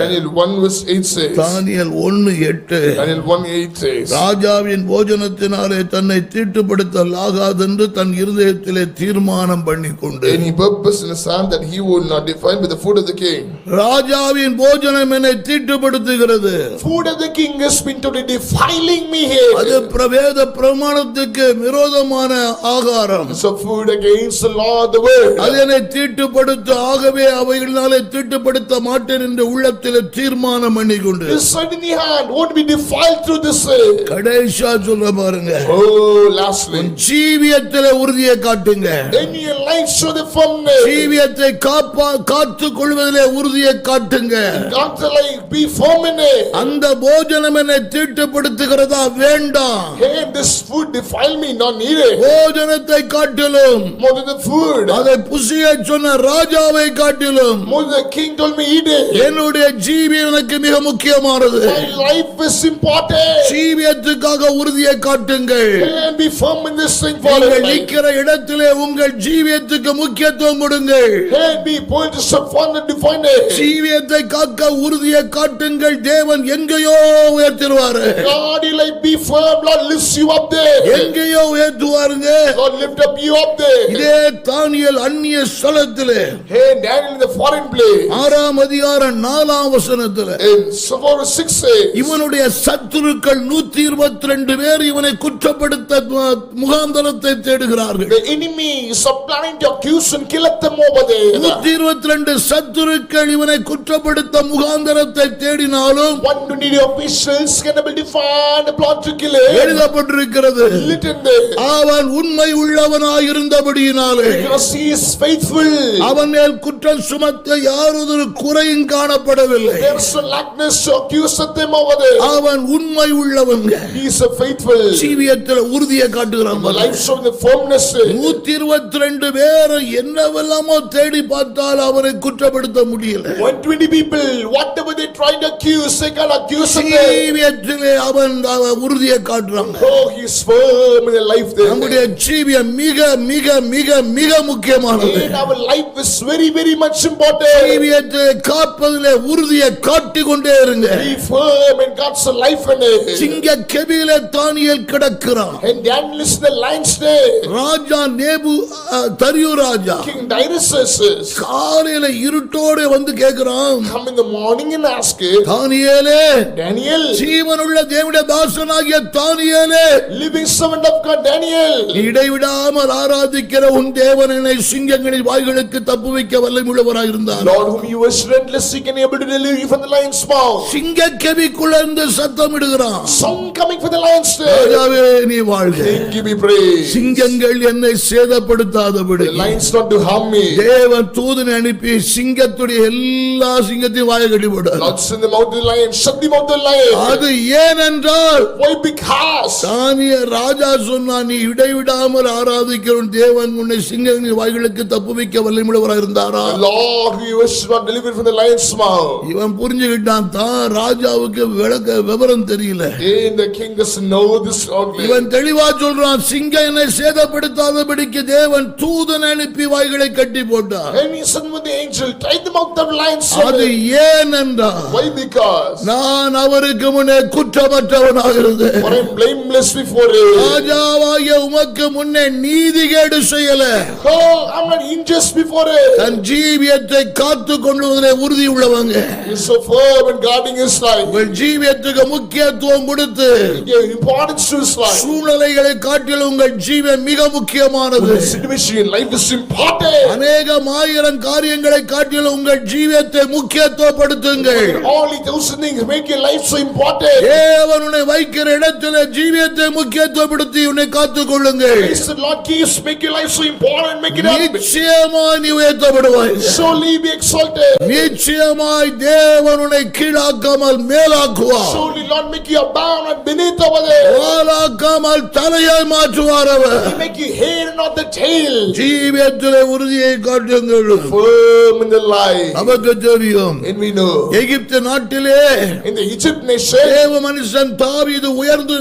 Speaker 2: Daniel 1:8 says.
Speaker 1: தானியேல் 1:8
Speaker 2: Daniel 1:8 says.
Speaker 1: ராஜாவின் போஜனத்தினாலே தன்னை தீட்டுப்படுத்தலாகாதென்று தன் இருதயத்திலே தீர்மானம் பண்ணிக்கொண்டு.
Speaker 2: And he purposed in his heart that he would not defile with the food of the king.
Speaker 1: ராஜாவின் போஜனம் என்னை தீட்டுப்படுத்துகிறது.
Speaker 2: Food of the king has been totally defiling me here.
Speaker 1: அது பிரவேத பிரமாணத்துக்கு விரோதமான ஆகாரம்.
Speaker 2: It's a food against the law of the word.
Speaker 1: அது என்னை தீட்டுப்படுத்த ஆகவே அவைகளினாலே தீட்டுப்படுத்த மாட்டேன் என்று உள்ளத்திலே தீர்மானம் பண்ணிக்கொண்டு.
Speaker 2: This side in the hand won't be defiled through this.
Speaker 1: கடைசியா சொல்ற பாருங்க.
Speaker 2: Oh, lastly.
Speaker 1: ஜீவியத்திலே உறுதியை காட்டுங்க.
Speaker 2: In your life show the firmness.
Speaker 1: ஜீவியத்தை காத்துக் கொள்வதிலே உறுதியை காட்டுங்க.
Speaker 2: God's life be firm in it.
Speaker 1: அந்த போஜனம் என்னை தீட்டுப்படுத்துகிறதா வேண்டாம்.
Speaker 2: Hey, this food defile me, not need it.
Speaker 1: போஜனத்தை காட்டிலும்
Speaker 2: More than the food.
Speaker 1: அதை புசிய சொன்ன ராஜாவை காட்டிலும்
Speaker 2: More than the king told me eat it.
Speaker 1: என்னுடைய ஜீவியம் எனக்கு மிக முக்கியமானது.
Speaker 2: My life is important.
Speaker 1: ஜீவியத்துக்காக உறுதியை காட்டுங்கள்.
Speaker 2: And be firm in this thing for
Speaker 1: நீங்கள்
Speaker 2: life.
Speaker 1: நிற்கிற இடத்திலே உங்கள் ஜீவியத்துக்கு முக்கியத்துவம் கொடுங்கள்.
Speaker 2: And be point to step on and define it.
Speaker 1: ஜீவியத்தை காக்க உறுதியை காட்டுங்கள். தேவன் எங்கேயோ உயர்த்திடுவாரு.
Speaker 2: God, you like be firm. Lord lifts you up there.
Speaker 1: எங்கேயோ உயர்த்துவாருங்க.
Speaker 2: God lift up you up there.
Speaker 1: இதே தானியேல் அந்நிய ஸ்தலத்திலே
Speaker 2: Hey, Daniel in the foreign place.
Speaker 1: 6:4
Speaker 2: In Psalm 6 says.
Speaker 1: இவனுடைய சத்துருக்கள் 122 பேர் இவனை குற்றப்படுத்த முகாந்தரத்தை தேடுகிறார்கள்.
Speaker 2: The enemies are planning to accuse and kill them over there.
Speaker 1: 122 சத்துருக்கள் இவனை குற்றப்படுத்த முகாந்தரத்தை தேடினாலும்
Speaker 2: 120 officials can able to find a plot to kill him.
Speaker 1: எழுதப்பட்டிருக்கிறது.
Speaker 2: Written there.
Speaker 1: அவன் உண்மை உள்ளவனாய் இருந்தபடியினாலே
Speaker 2: Because he is faithful.
Speaker 1: அவன் மேல் குற்றம் சுமத்த யாரொரு குறையும் காணப்படவில்லை.
Speaker 2: There's a lackness to accuse them over there.
Speaker 1: அவன் உண்மை உள்ளவன்.
Speaker 2: He is a faithful.
Speaker 1: ஜீவியத்தில் உறுதியை காட்டுகிறான்.
Speaker 2: The life showing the firmness.
Speaker 1: 122 பேர் என்னவெல்லாமோ தேடி பார்த்தால் அவரை குற்றப்படுத்த முடியல.
Speaker 2: 120 people, whatever they tried to accuse, they can accuse him.
Speaker 1: ஜீவியத்திலே அவன் உறுதியை காட்டுறான்.
Speaker 2: Oh, he is firm in the life there.
Speaker 1: நம்முடைய ஜீவியம் மிக மிக மிக மிக முக்கியமானது.
Speaker 2: Our life is very very much important.
Speaker 1: ஜீவியத்தை காப்பதிலே உறுதியை காட்டிக் கொண்டே இருங்க.
Speaker 2: Be firm in God's life in it.
Speaker 1: சிங்க கெபியிலே தானியேல் கிடக்கிறான்.
Speaker 2: And Daniel is in the lion's den.
Speaker 1: ராஜா தரியு ராஜா
Speaker 2: King Darius says,
Speaker 1: காலையில இருட்டோட வந்து கேக்குறான்.
Speaker 2: come in the morning and ask it.
Speaker 1: தானியேலே,
Speaker 2: Daniel,
Speaker 1: ஜீவனுள்ள தேவனுடைய தாசனாகிய தானியேலே,
Speaker 2: living servant of God Daniel,
Speaker 1: இடைவிடாமல் ஆராதிக்கிற உன் தேவன் என்னை சிங்கங்களின் வாய்களுக்கு தப்புவிக்க வல்லமையுள்ளவராய் இருந்தார்.
Speaker 2: Lord, whom you was relentlessly and able to deliver you from the lion's mouth.
Speaker 1: சிங்க கெபிக்குள்ள இருந்து சத்தமிடுகிறான்.
Speaker 2: Sound coming from the lion's den.
Speaker 1: ராஜாவே நீ வாழ்க.
Speaker 2: Give me praise.
Speaker 1: சிங்கங்கள் என்னை சேதப்படுத்தாதபடி
Speaker 2: The lions not to harm me.
Speaker 1: தேவன் தூதனை அனுப்பி சிங்கத்துடைய எல்லா சிங்கத்தையும் வாயை கட்டி போட்டார்.
Speaker 2: Lord, send them out the lion, shut them out the lion.
Speaker 1: அது ஏனென்றால்
Speaker 2: Why? Because
Speaker 1: தானிய ராஜா சொன்னா நீ இடைவிடாமல் ஆராதிக்கிறவன் தேவன் உன்னை சிங்கங்களின் வாய்களுக்கு தப்புவிக்க வல்லமையுள்ளவராய் இருந்தாரா.
Speaker 2: the Lord who was not delivered from the lion's mouth.
Speaker 1: இவன் புரிஞ்சுக்கிட்டான் தான் ராஜாவுக்கு விவரம் தெரியல.
Speaker 2: And the king doesn't know this only.
Speaker 1: இவன் தெளிவா சொல்றான் சிங்கங்களை சேதப்படுத்தாதபடிக்கு தேவன் தூதனை அனுப்பி வாய்களை கட்டி போட்டார்.
Speaker 2: And he sent with the angel, tied them out the lion's
Speaker 1: அது
Speaker 2: mouth.
Speaker 1: ஏனென்றால்
Speaker 2: Why? Because
Speaker 1: நான் அவருக்கு முன்னே குற்றமற்றவனாக இருந்தேன்.
Speaker 2: for I am blameless before him.
Speaker 1: ராஜாவாகிய உமக்கு முன்னே நீதிகேடு செய்யல.
Speaker 2: Oh, I'm not unjust before him.
Speaker 1: தன் ஜீவியத்தை காத்துக் கொள்வதிலே உறுதி உள்ளவங்க.
Speaker 2: He is so firm in guarding his life.
Speaker 1: உங்கள் ஜீவியத்துக்கு முக்கியத்துவம் கொடுத்து
Speaker 2: He gave importance to his life.
Speaker 1: சூழ்நிலைகளை காட்டிலும் உங்கள் ஜீவன் மிக முக்கியமானது.
Speaker 2: The situation in life is important.
Speaker 1: அநேகம் ஆயிரம் காரியங்களை காட்டிலும் உங்கள் ஜீவியத்தை முக்கியத்துவப்படுத்துங்கள்.
Speaker 2: Only those things make your life so important.
Speaker 1: தேவன் உன்னை வைக்கிற இடத்திலே ஜீவியத்தை முக்கியத்துவப்படுத்தி உன்னை காத்துக் கொள்ளுங்கள்.
Speaker 2: Praise the Lord, keeps make your life so important, make it up.
Speaker 1: நிச்சயமாய் நீ உயர்த்தப்படுவாய்.
Speaker 2: Surely be exalted.
Speaker 1: நிச்சயமாய் தேவன் உன்னை கீழாக்காமல் மேலாக்குவார்.
Speaker 2: Surely Lord make you abound and beneath over there.
Speaker 1: வாலாக்காமல் தலையை மாற்றுவார் அவர்.
Speaker 2: He make you head and not the tail.
Speaker 1: ஜீவியத்திலே உறுதியை காட்டுங்கள்.
Speaker 2: Firm in the life.
Speaker 1: நமக்கு தெரியும்
Speaker 2: And we know.
Speaker 1: எகிப்து நாட்டிலே
Speaker 2: In the Egypt nation.
Speaker 1: தேவ மனுஷன் தாவீது உயர்ந்து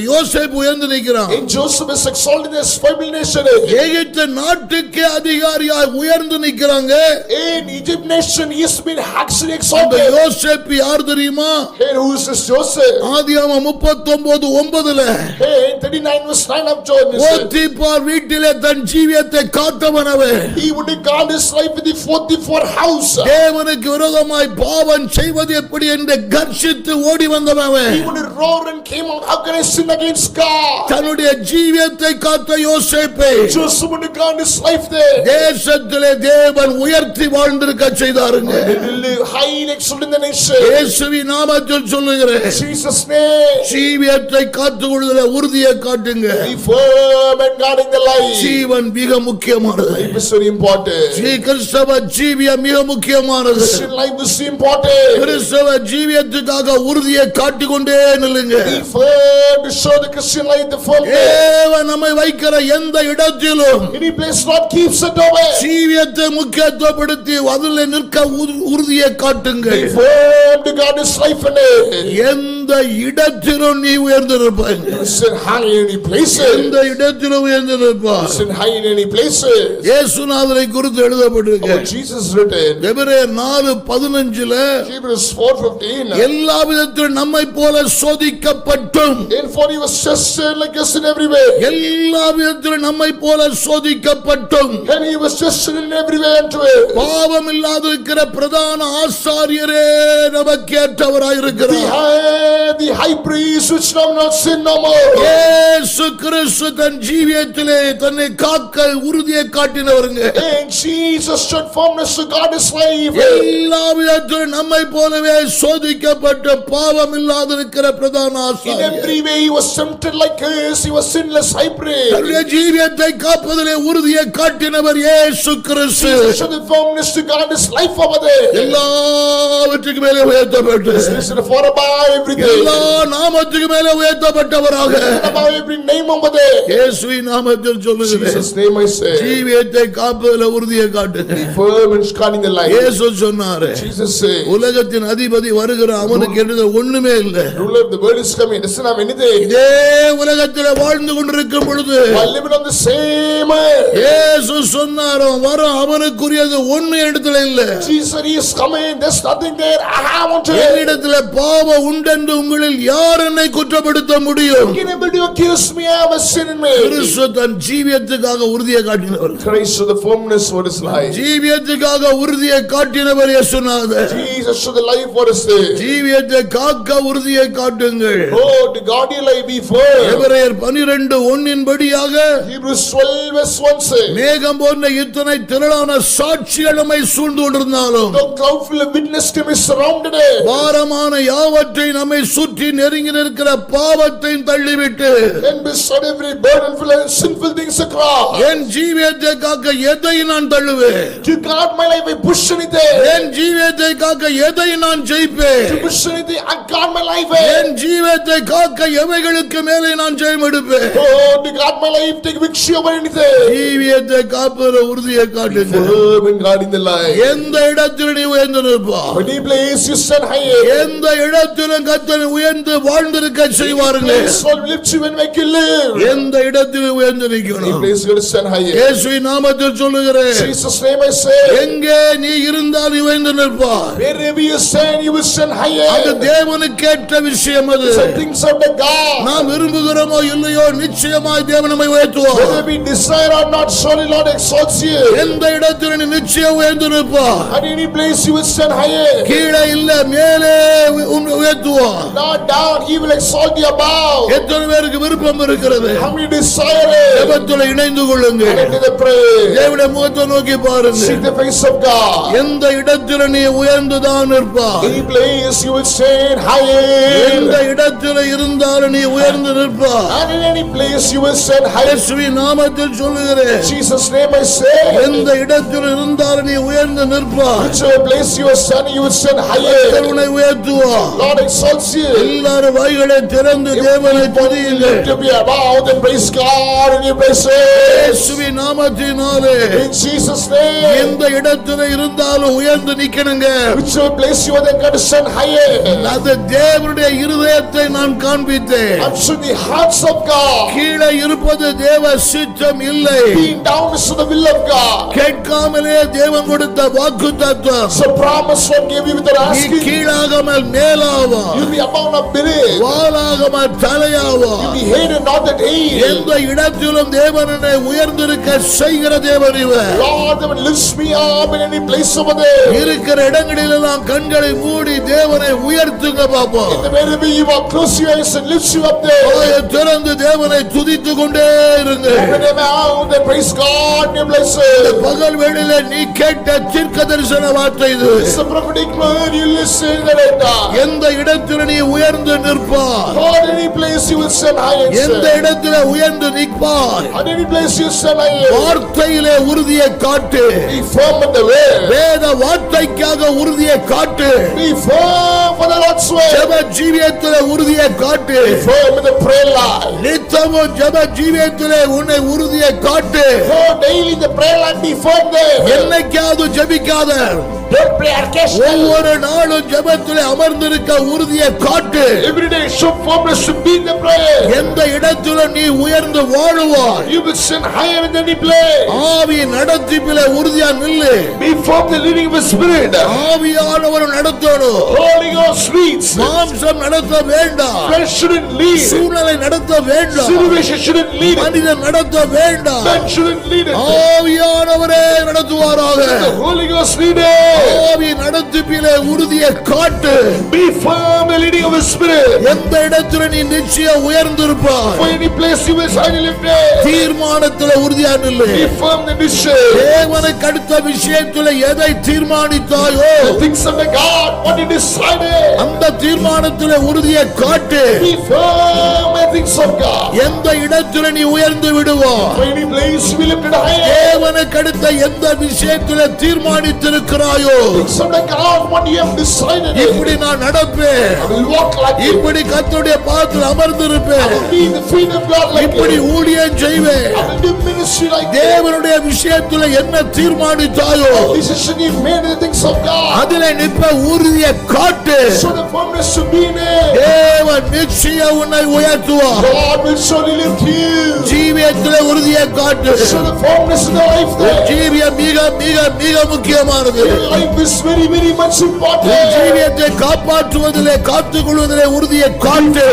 Speaker 1: யோசேப்பு உயர்ந்து நிற்கிறான்.
Speaker 2: And Joseph is exalted as feeble nation.
Speaker 1: எகிப்து நாட்டுக்கு அதிகாரியாய் உயர்ந்து நிற்கிறாங்க.
Speaker 2: In Egypt nation he has been actually
Speaker 1: அந்த
Speaker 2: exalted.
Speaker 1: யோசேப்பு யார் தெரியுமா?
Speaker 2: Hey, who is this Joseph?
Speaker 1: ஆதியாகமம் 39:9
Speaker 2: Hey, 39 verse 9 of John.
Speaker 1: Potiphar வீட்டிலே தன் ஜீவியத்தை காத்தவன் அவன்.
Speaker 2: He would guard his life with the 44 house.
Speaker 1: தேவனுக்கு விரோதமாய் பாவம் செய்வது எப்படி என்று கர்ஜித்து ஓடி வந்தவன் அவன்.
Speaker 2: He would roar and came out, how can I sin against God?
Speaker 1: தன்னுடைய ஜீவியத்தை காத்த யோசேப்பை
Speaker 2: Joseph would guard his life there.
Speaker 1: தேசத்திலே தேவன் உயர்த்தி வாழ்ந்திருக்க செய்தாருங்க.
Speaker 2: He live high and exalted in the nation.
Speaker 1: இயேசுவின் நாமத்தில் சொல்லுகிறேன்,
Speaker 2: Jesus' name.
Speaker 1: ஜீவியத்தை காத்துக் கொள்வதில் உறுதியை காட்டுங்க.
Speaker 2: Be firm and guarding the life.
Speaker 1: ஜீவன் மிக முக்கியமானது.
Speaker 2: Life is very important.
Speaker 1: Sri கிறிஸ்தவ ஜீவியம் மிக முக்கியமானது.
Speaker 2: Christian life is important.
Speaker 1: கிறிஸ்தவ ஜீவியத்துக்காக உறுதியை காட்டிக்கொண்டே நில்லுங்க.
Speaker 2: Be firm to show the Christian life the firm.
Speaker 1: தேவன் நம்மை வைக்கிற எந்த இடத்திலும்
Speaker 2: Any place Lord keeps it away.
Speaker 1: ஜீவியத்தை முக்கியத்துவப்படுத்தி அதில் நிற்க உறுதியை காட்டுங்கள்.
Speaker 2: Be firm to guard his life in it.
Speaker 1: எந்த இடத்திலும் நீ உயர்ந்திருப்பாய்.
Speaker 2: Sit high in any places.
Speaker 1: எந்த இடத்திலும் உயர்ந்திருப்பாய்.
Speaker 2: Sit high in any places.
Speaker 1: இயேசுநாதரை குறித்து எழுதப்பட்டிருக்கு.
Speaker 2: Oh, Jesus written.
Speaker 1: எபிரேயர் 4:15
Speaker 2: Hebrews 4:15.
Speaker 1: எல்லா விதத்திலும் நம்மை போல சோதிக்கப்பட்டும்.
Speaker 2: In for he was tested like us in every way.
Speaker 1: எல்லா விதத்திலும் நம்மை போல சோதிக்கப்பட்டும்.
Speaker 2: And he was tested in every way unto it.
Speaker 1: பாவம் இல்லாதிருக்கிற பிரதான ஆசாரியரே நமக்கு ஏற்றவராய் இருக்கிறார்.
Speaker 2: The high priest which now not sin no more.
Speaker 1: இயேசு கிறிஸ்து தன் ஜீவியத்திலே தன்னை காக்க உறுதியை காட்டினவருங்க.
Speaker 2: And Jesus stood firmness to guard his life.
Speaker 1: எல்லா விதத்திலும் நம்மை போலவே சோதிக்கப்பட்ட பாவம் இல்லாதிருக்கிற பிரதான
Speaker 2: In
Speaker 1: ஆசாரியர்.
Speaker 2: every way he was tempted like us. He was sinless high priest.
Speaker 1: தன்னுடைய ஜீவியத்தை காப்பதிலே உறுதியை காட்டினவர் இயேசு கிறிஸ்து.
Speaker 2: Jesus showed the firmness to guard his life over there.
Speaker 1: எல்லாவற்றுக்கு மேலே உயர்த்தப்பட்டு
Speaker 2: Listen for above everything.
Speaker 1: எல்லா நாமத்துக்கு மேலே உயர்த்தப்பட்டவராக
Speaker 2: Above every name over there.
Speaker 1: இயேசுவின் நாமத்தில் சொல்லுகிறேன்.
Speaker 2: Jesus' name I say.
Speaker 1: ஜீவியத்தை காப்பதிலே உறுதியை காட்டுங்க.
Speaker 2: Be firm in guarding the life.
Speaker 1: இயேசு சொன்னாரு,
Speaker 2: Jesus said.
Speaker 1: உலகத்தின் அதிபதி வருகிற அவனுக்கு என்னது ஒண்ணுமே இல்லை.
Speaker 2: Ruler of the world is coming. Doesn't have anything.
Speaker 1: இதே உலகத்திலே வாழ்ந்து கொண்டிருக்கும் பொழுது
Speaker 2: While living on the same earth.
Speaker 1: இயேசு சொன்னாரோ வரும் அவனுக்குரியது ஒண்ணு இடத்துல இல்ல.
Speaker 2: Jesus said he is coming. There's nothing there. I have unto him.
Speaker 1: என்னிடத்துல பாவம் உண்டென்று உங்களில் யார் என்னை குற்றப்படுத்த முடியும்?
Speaker 2: Can able to accuse me, I have a sin in me.
Speaker 1: கிறிஸ்து தன் ஜீவியத்துக்காக உறுதியை காட்டினவர்.
Speaker 2: Christ to the firmness for his life.
Speaker 1: ஜீவியத்துக்காக உறுதியை காட்டினவர் இயேசுநாதர்.
Speaker 2: Jesus to the life for his day.
Speaker 1: ஜீவியத்தை காக்க உறுதியை காட்டுங்கள்.
Speaker 2: Oh, to guard your life be firm.
Speaker 1: எபிரேயர் 12:1 படியாக
Speaker 2: Hebrews 12:1 says,
Speaker 1: மேகம் போன்ற இத்தனை திரளான சாட்சிகள் நம்மை சூழ்ந்து கொண்டிருந்தாலும்
Speaker 2: the cloud full of witness to me surrounded us.
Speaker 1: பாரமான யாவற்றை நம்மை சுற்றி நெருங்கி நிற்கிற பாவத்தை தள்ளிவிட்டு
Speaker 2: And beside every burdenful and sinful things across.
Speaker 1: என் ஜீவியத்தை காக்க எதை நான் தள்ளுவேன்?
Speaker 2: To guard my life, I push anything.
Speaker 1: என் ஜீவியத்தை காக்க எதை நான் ஜெயிப்பேன்?
Speaker 2: To push anything, I guard my life.
Speaker 1: என் ஜீவியத்தை காக்க எவைகளுக்கு மேலே நான் ஜெயம் எடுப்பேன்?
Speaker 2: Oh, to guard my life, take victory over anything.
Speaker 1: ஜீவியத்தை காப்பற உறுதியை காட்டுங்க.
Speaker 2: Firm in guarding the life.
Speaker 1: எந்த இடத்தில் நீ உயர்ந்து நிற்பாய்?
Speaker 2: Any place you stand higher.
Speaker 1: எந்த இடத்திலும் கர்த்தர் உயர்ந்து வாழ்ந்திருக்க செய்வார்கள்.
Speaker 2: Place will lift you and make you live.
Speaker 1: எந்த இடத்தில் உயர்ந்து
Speaker 2: Any
Speaker 1: நிற்கணும்?
Speaker 2: place you stand higher.
Speaker 1: இயேசுவின் நாமத்தில் சொல்லுகிறேன்.
Speaker 2: Jesus' name I say.
Speaker 1: எங்கே நீ இருந்தால் நீ உயர்ந்து நிற்பாய்.
Speaker 2: Wherever you stand, you will stand higher.
Speaker 1: அது தேவனுக்கு ஏற்ற விஷயம். அது
Speaker 2: Some things of the God.
Speaker 1: நாம் விரும்புகிறோமோ இல்லையோ நிச்சயமாய் தேவன் நம்மை உயர்த்துவார்.
Speaker 2: Whether we desire or not, surely Lord exalts you.
Speaker 1: எந்த இடத்தில் நீ நிச்சயம் உயர்ந்து நிற்பாய்.
Speaker 2: At any place you will stand higher.
Speaker 1: கீழே இல்ல மேலே உன்னை உயர்த்துவார்.
Speaker 2: Not down, he will exalt you above.
Speaker 1: எத்தனை பேருக்கு விருப்பம் இருக்கிறது?
Speaker 2: How many desire it?
Speaker 1: ஜெபத்தில் இணைந்து கொள்ளுங்க.
Speaker 2: And into the prayer.
Speaker 1: தேவனுடைய முகத்தை நோக்கி பாருங்க.
Speaker 2: Seek the face of God.
Speaker 1: எந்த இடத்தில் நீ உயர்ந்துதான் நிற்பாய்.
Speaker 2: Any place you will stand
Speaker 1: எந்த
Speaker 2: higher.
Speaker 1: இடத்தில் இருந்தாலும் நீ உயர்ந்து நிற்பாய்.
Speaker 2: And in any place you will stand higher.
Speaker 1: இயேசுவின் நாமத்தில் சொல்லுகிறேன்.
Speaker 2: Jesus' name I say.
Speaker 1: எந்த இடத்தில் இருந்தாலும் நீ உயர்ந்து நிற்பாய்.
Speaker 2: Whichever place you are standing, you will stand higher.
Speaker 1: உன்னை உயர்த்துவார்.
Speaker 2: Lord exalts you.
Speaker 1: எல்லாரும் வாய்களை திறந்து தேவனை துதியுங்கள்.
Speaker 2: Lift up your mouth and praise God in your places.
Speaker 1: இயேசுவின் நாமத்தினாலே
Speaker 2: In Jesus' name.
Speaker 1: எந்த இடத்தில் இருந்தாலும் உயர்ந்து நிக்கணுங்க.
Speaker 2: Whichever place you are, then God to stand higher.
Speaker 1: அது தேவனுடைய இருதயத்தை நான் காண்பித்தேன்.
Speaker 2: I'm showing the hearts of God.
Speaker 1: கீழே இருப்பது தேவ சித்தம் இல்லை.
Speaker 2: Being down is to the will of God.
Speaker 1: கேட்காமலே தேவன் கொடுத்த வாக்குத்தத்தம்.
Speaker 2: So promise what gave you without
Speaker 1: நீ
Speaker 2: asking.
Speaker 1: கீழாகாமல் மேலாவா,
Speaker 2: You'll be above not beneath.
Speaker 1: வாலாகாமல் தலையாவா.
Speaker 2: You'll be hated not that hated.
Speaker 1: எந்த இடத்திலும் தேவனை உயர்ந்திருக்க செய்கிற தேவன் இவர்.
Speaker 2: Lord, that lifts me up in any place over there.
Speaker 1: இருக்கிற இடங்களிலெல்லாம் கண்களை மூடி தேவனை உயர்த்துங்க பாப்போம்.
Speaker 2: In the very way you are, close your eyes and lifts you up there.
Speaker 1: வாயை திறந்து தேவனை துதித்துக் கொண்டே இருங்க.
Speaker 2: Open your mouth and praise God in your places.
Speaker 1: பகல் வேளையில நீ கேட்ட தீர்க்க தரிசன வார்த்தை இது.
Speaker 2: It's a prophetic word you listen to it.
Speaker 1: எந்த இடத்தில் நீ உயர்ந்து நிற்பாய்,
Speaker 2: Lord, any place you will stand higher.
Speaker 1: எந்த இடத்தில் உயர்ந்து நிற்பாய்,
Speaker 2: At any place you stand higher.
Speaker 1: வார்த்தையிலே உறுதியை காட்டு.
Speaker 2: Be firm in the way.
Speaker 1: வேத வார்த்தைக்காக உறுதியை காட்டு.
Speaker 2: Be firm for the Lord's way.
Speaker 1: ஜெப ஜீவியத்திலே உறுதியை காட்டு.
Speaker 2: Be firm in the prayer life.
Speaker 1: நித்தமும் ஜெப ஜீவியத்திலே உன்னை உறுதியை காட்டு.
Speaker 2: Go daily in the prayer life. Be firm there.
Speaker 1: என்னைக்காவது ஜெபிக்காத,
Speaker 2: Don't pray occasionally.
Speaker 1: ஒவ்வொரு நாளும் ஜெபத்திலே அமர்ந்திருக்க உறுதியை காட்டு.
Speaker 2: Every day show firmness to be in the prayer.
Speaker 1: எந்த இடத்திலும் நீ உயர்ந்து வாழுவாய்.
Speaker 2: You will stand higher in any place.
Speaker 1: ஆவி நடத்திப்பிலே உறுதியா நில்லு.
Speaker 2: Be firm the leading of the Spirit.
Speaker 1: ஆவியானவர் நடத்தணும்.
Speaker 2: Holy Ghost leads.
Speaker 1: மாம்சம் நடத்த வேண்டாம்.
Speaker 2: Flesh shouldn't lead.
Speaker 1: சூழ்நிலை நடத்த வேண்டாம்.
Speaker 2: Situation shouldn't lead.
Speaker 1: மனிதன் நடத்த வேண்டாம்.
Speaker 2: Man shouldn't lead it.
Speaker 1: ஆவியானவரே நடத்துவாராக.
Speaker 2: The Holy Ghost lead it.
Speaker 1: ஆவி நடத்திப்பிலே உறுதியை காட்டு.
Speaker 2: Be firm the leading of the Spirit.
Speaker 1: எந்த இடத்துல நீ நிச்சயம் உயர்ந்திருப்பாய்.
Speaker 2: For any place you will stand lifted.
Speaker 1: தீர்மானத்திலே உறுதியா நில்லு.
Speaker 2: Be firm the mission.
Speaker 1: தேவனுக்கு அடுத்த விஷயத்திலே எதை தீர்மானித்தாயோ
Speaker 2: The things of the God, what you decided.
Speaker 1: அந்த தீர்மானத்திலே உறுதியை காட்டு.
Speaker 2: Be firm the things of God.
Speaker 1: எந்த இடத்துல நீ உயர்ந்து விடுவாய்.
Speaker 2: For any place you will lift it higher.
Speaker 1: தேவனுக்கு அடுத்த எந்த விஷயத்திலே தீர்மானித்திருக்கிறாயோ
Speaker 2: Things of the God, what you have decided.
Speaker 1: இப்படி நான் நடப்பேன்,
Speaker 2: I will walk like you.
Speaker 1: இப்படி கர்த்தருடைய பாதத்தில் அமர்ந்திருப்பேன்,
Speaker 2: I will be in the feet of God like
Speaker 1: இப்படி
Speaker 2: you.
Speaker 1: ஊழியம் செய்வேன்.
Speaker 2: I will do ministry like you.
Speaker 1: தேவனுடைய விஷயத்துல என்ன தீர்மானித்தாயோ
Speaker 2: Decision you made in the things of God.
Speaker 1: அதிலே நிற்ப உறுதியை காட்டு.
Speaker 2: So the firmness to be in it.
Speaker 1: தேவன் நிச்சயம் உன்னை உயர்த்துவார்.
Speaker 2: God will surely lift you.
Speaker 1: ஜீவியத்திலே உறுதியை காட்டு.
Speaker 2: Show the firmness in the life there.
Speaker 1: ஜீவியம் மிக மிக மிக முக்கியமானது.
Speaker 2: Your life is very very much important.
Speaker 1: ஜீவியத்தை காப்பாற்றுவதிலே காத்துக்கொள்வதிலே உறுதியை காட்டு.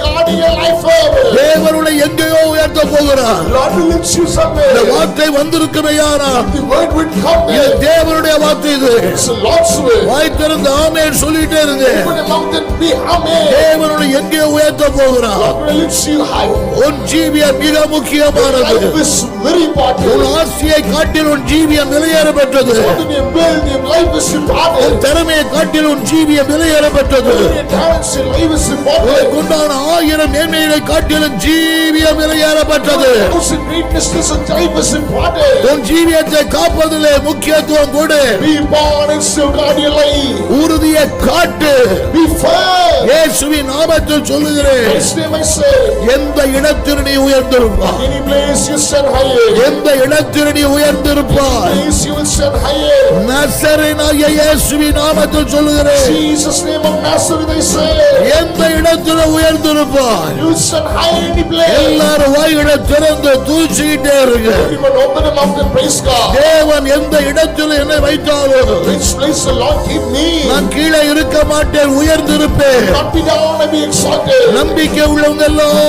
Speaker 2: God in your life forever.
Speaker 1: தேவனுடைய எங்கேயோ உயர்த்த போகிறார்.
Speaker 2: Lord will lift you somewhere.
Speaker 1: இந்த வார்த்தை வந்திருக்குமையானால்
Speaker 2: The word will come
Speaker 1: இது
Speaker 2: there.
Speaker 1: தேவனுடைய வார்த்தை. இது
Speaker 2: It's the Lord's word.
Speaker 1: வாய் திறந்து ஆமென் சொல்லிட்டே இருங்க.
Speaker 2: Open the mouth and be amen.
Speaker 1: தேவனுடைய எங்கேயோ உயர்த்த போகிறார்.
Speaker 2: God will lift you high.
Speaker 1: உன் ஜீவியம் மிக முக்கியமானது.
Speaker 2: Life is very important.
Speaker 1: உன் ஆசையை காட்டில் உன் ஜீவியம் விலையேற பெற்றது.
Speaker 2: More than your build, your life is
Speaker 1: உன்
Speaker 2: important.
Speaker 1: திறமையை காட்டில் உன் ஜீவியம் விலையேற பெற்றது.
Speaker 2: Your talents, your life is important.
Speaker 1: உனக்குண்டான 1000 மேன்மைகளை காட்டிலும் ஜீவியம் விலையேறப்பட்டது.
Speaker 2: Thousand greatnesses and life is important.
Speaker 1: உன் ஜீவியத்தை காப்பதிலே முக்கியத்துவம் கொடு.
Speaker 2: Be born and still guard your life.
Speaker 1: உறுதியை காட்டு.
Speaker 2: Be firm.
Speaker 1: இயேசுவின் நாமத்தில் சொல்லுகிறேன்.
Speaker 2: His name I say.
Speaker 1: எந்த இடத்தில் நீ உயர்ந்திருப்பாய்,
Speaker 2: Any place you stand higher.
Speaker 1: எந்த இடத்தில் நீ உயர்ந்திருப்பாய்,
Speaker 2: Place you will stand higher.
Speaker 1: நசரேயனாகிய இயேசுவின் நாமத்தில் சொல்லுகிறேன்.
Speaker 2: Jesus name of Nazareth I say.
Speaker 1: எந்த இடத்தில் உயர்ந்திருப்பாய்,
Speaker 2: You stand higher any place.
Speaker 1: எல்லாரும் வாய்களை திறந்து தூச்சிக்கிட்டே இருங்க.
Speaker 2: Everyone open the mouth and praise God.
Speaker 1: தேவன் எந்த இடத்தில் என்னை வைத்தாலும்
Speaker 2: Which place the Lord keep me.
Speaker 1: நான் கீழே இருக்க மாட்டேன், உயர்ந்திருப்பேன்.
Speaker 2: Not be down and be exalted.
Speaker 1: நம்பிக்கை உள்ளவங்க எல்லாம்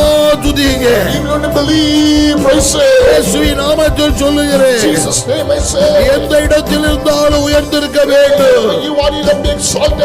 Speaker 1: துதிங்க.
Speaker 2: Even when you believe, praise Him.
Speaker 1: இயேசுவின் நாமத்தில் சொல்லுகிறேன்.
Speaker 2: Jesus name I say.
Speaker 1: எந்த இடத்தில் இருந்தாலும் உயர்ந்திருக்க வேண்டும்.
Speaker 2: When you are let be exalted.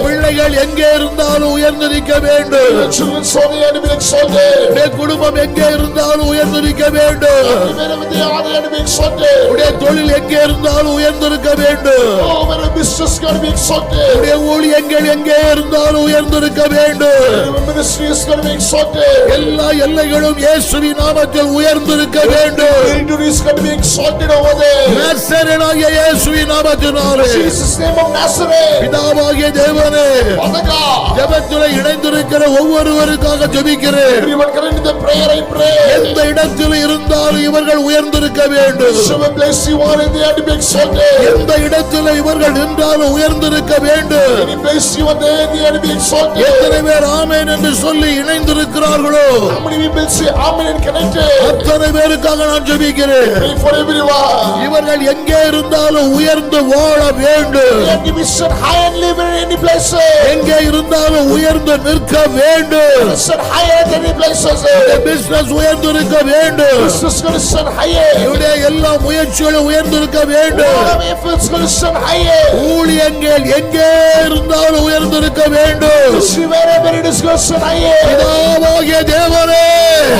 Speaker 1: பிள்ளைகள் எங்கே இருந்தாலும் உயர்ந்திருக்க வேண்டும்.
Speaker 2: Your children so they are to be exalted.
Speaker 1: உடைய குடும்பம் எங்கே இருந்தாலும் உயர்ந்திருக்க வேண்டும்.
Speaker 2: Wherever they are, they are to be exalted.
Speaker 1: உடைய தொழில் எங்கே இருந்தாலும் உயர்ந்திருக்க வேண்டும்.
Speaker 2: Oh, when a business got to be exalted.
Speaker 1: உடைய ஊழியங்கள் எங்கே இருந்தாலும் உயர்ந்திருக்க வேண்டும்.
Speaker 2: When a ministry is going to be exalted.
Speaker 1: எல்லா எல்லைகளும் இயேசுவின் நாமத்தில் உயர்ந்திருக்க வேண்டும்.
Speaker 2: Territory is going to be exalted over there.
Speaker 1: நசரேயனாகிய இயேசுவின் நாமத்தினாலே
Speaker 2: Jesus name of Nazareth.
Speaker 1: பிதாவாகிய தேவனே,
Speaker 2: Father God.
Speaker 1: ஜெபத்திலே இணைந்திருக்கிற ஒவ்வொருவருக்காக ஜெபிக்கிறேன்.
Speaker 2: Everyone come into the prayer I pray.
Speaker 1: எந்த இடத்தில் இருந்தாலும் இவர்கள் உயர்ந்திருக்க வேண்டும்.
Speaker 2: Whichever place you are in, they are to be exalted.
Speaker 1: எந்த இடத்தில் இவர்கள் நின்றாலும் உயர்ந்திருக்க வேண்டும்.
Speaker 2: Any place you are there, they are to be exalted.
Speaker 1: எத்தனை பேர் ஆமென் என்று சொல்லி இணைந்திருக்கிறார்களோ
Speaker 2: How many people say amen and connected?
Speaker 1: அத்தனை பேருக்காக நான் ஜெபிக்கிறேன்.
Speaker 2: Pray for everyone.
Speaker 1: இவர்கள் எங்கே இருந்தாலும் உயர்ந்து வாழ வேண்டும்.
Speaker 2: They are to be set high and live in any place.
Speaker 1: எங்கே இருந்தாலும் உயர்ந்து நிற்க வேண்டும்.
Speaker 2: Set higher than any places.
Speaker 1: Business உயர்ந்திருக்க வேண்டும்.
Speaker 2: This is going to set higher.
Speaker 1: இவருடைய எல்லா முயற்சிகளும் உயர்ந்திருக்க
Speaker 2: All
Speaker 1: வேண்டும்.
Speaker 2: of efforts going to set higher.
Speaker 1: ஊழியங்கள் எங்கே இருந்தாலும் உயர்ந்திருக்க வேண்டும்.
Speaker 2: See wherever it is going to set higher.
Speaker 1: பிதாவாகிய தேவனே,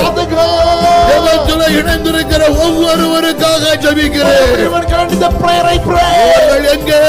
Speaker 2: Father God.
Speaker 1: ஜெபத்திலே இணைந்திருக்கிற ஒவ்வொருவருக்காக ஜெபிக்கிறேன்.
Speaker 2: Everyone come into the prayer I pray.
Speaker 1: அவர்கள் எங்கே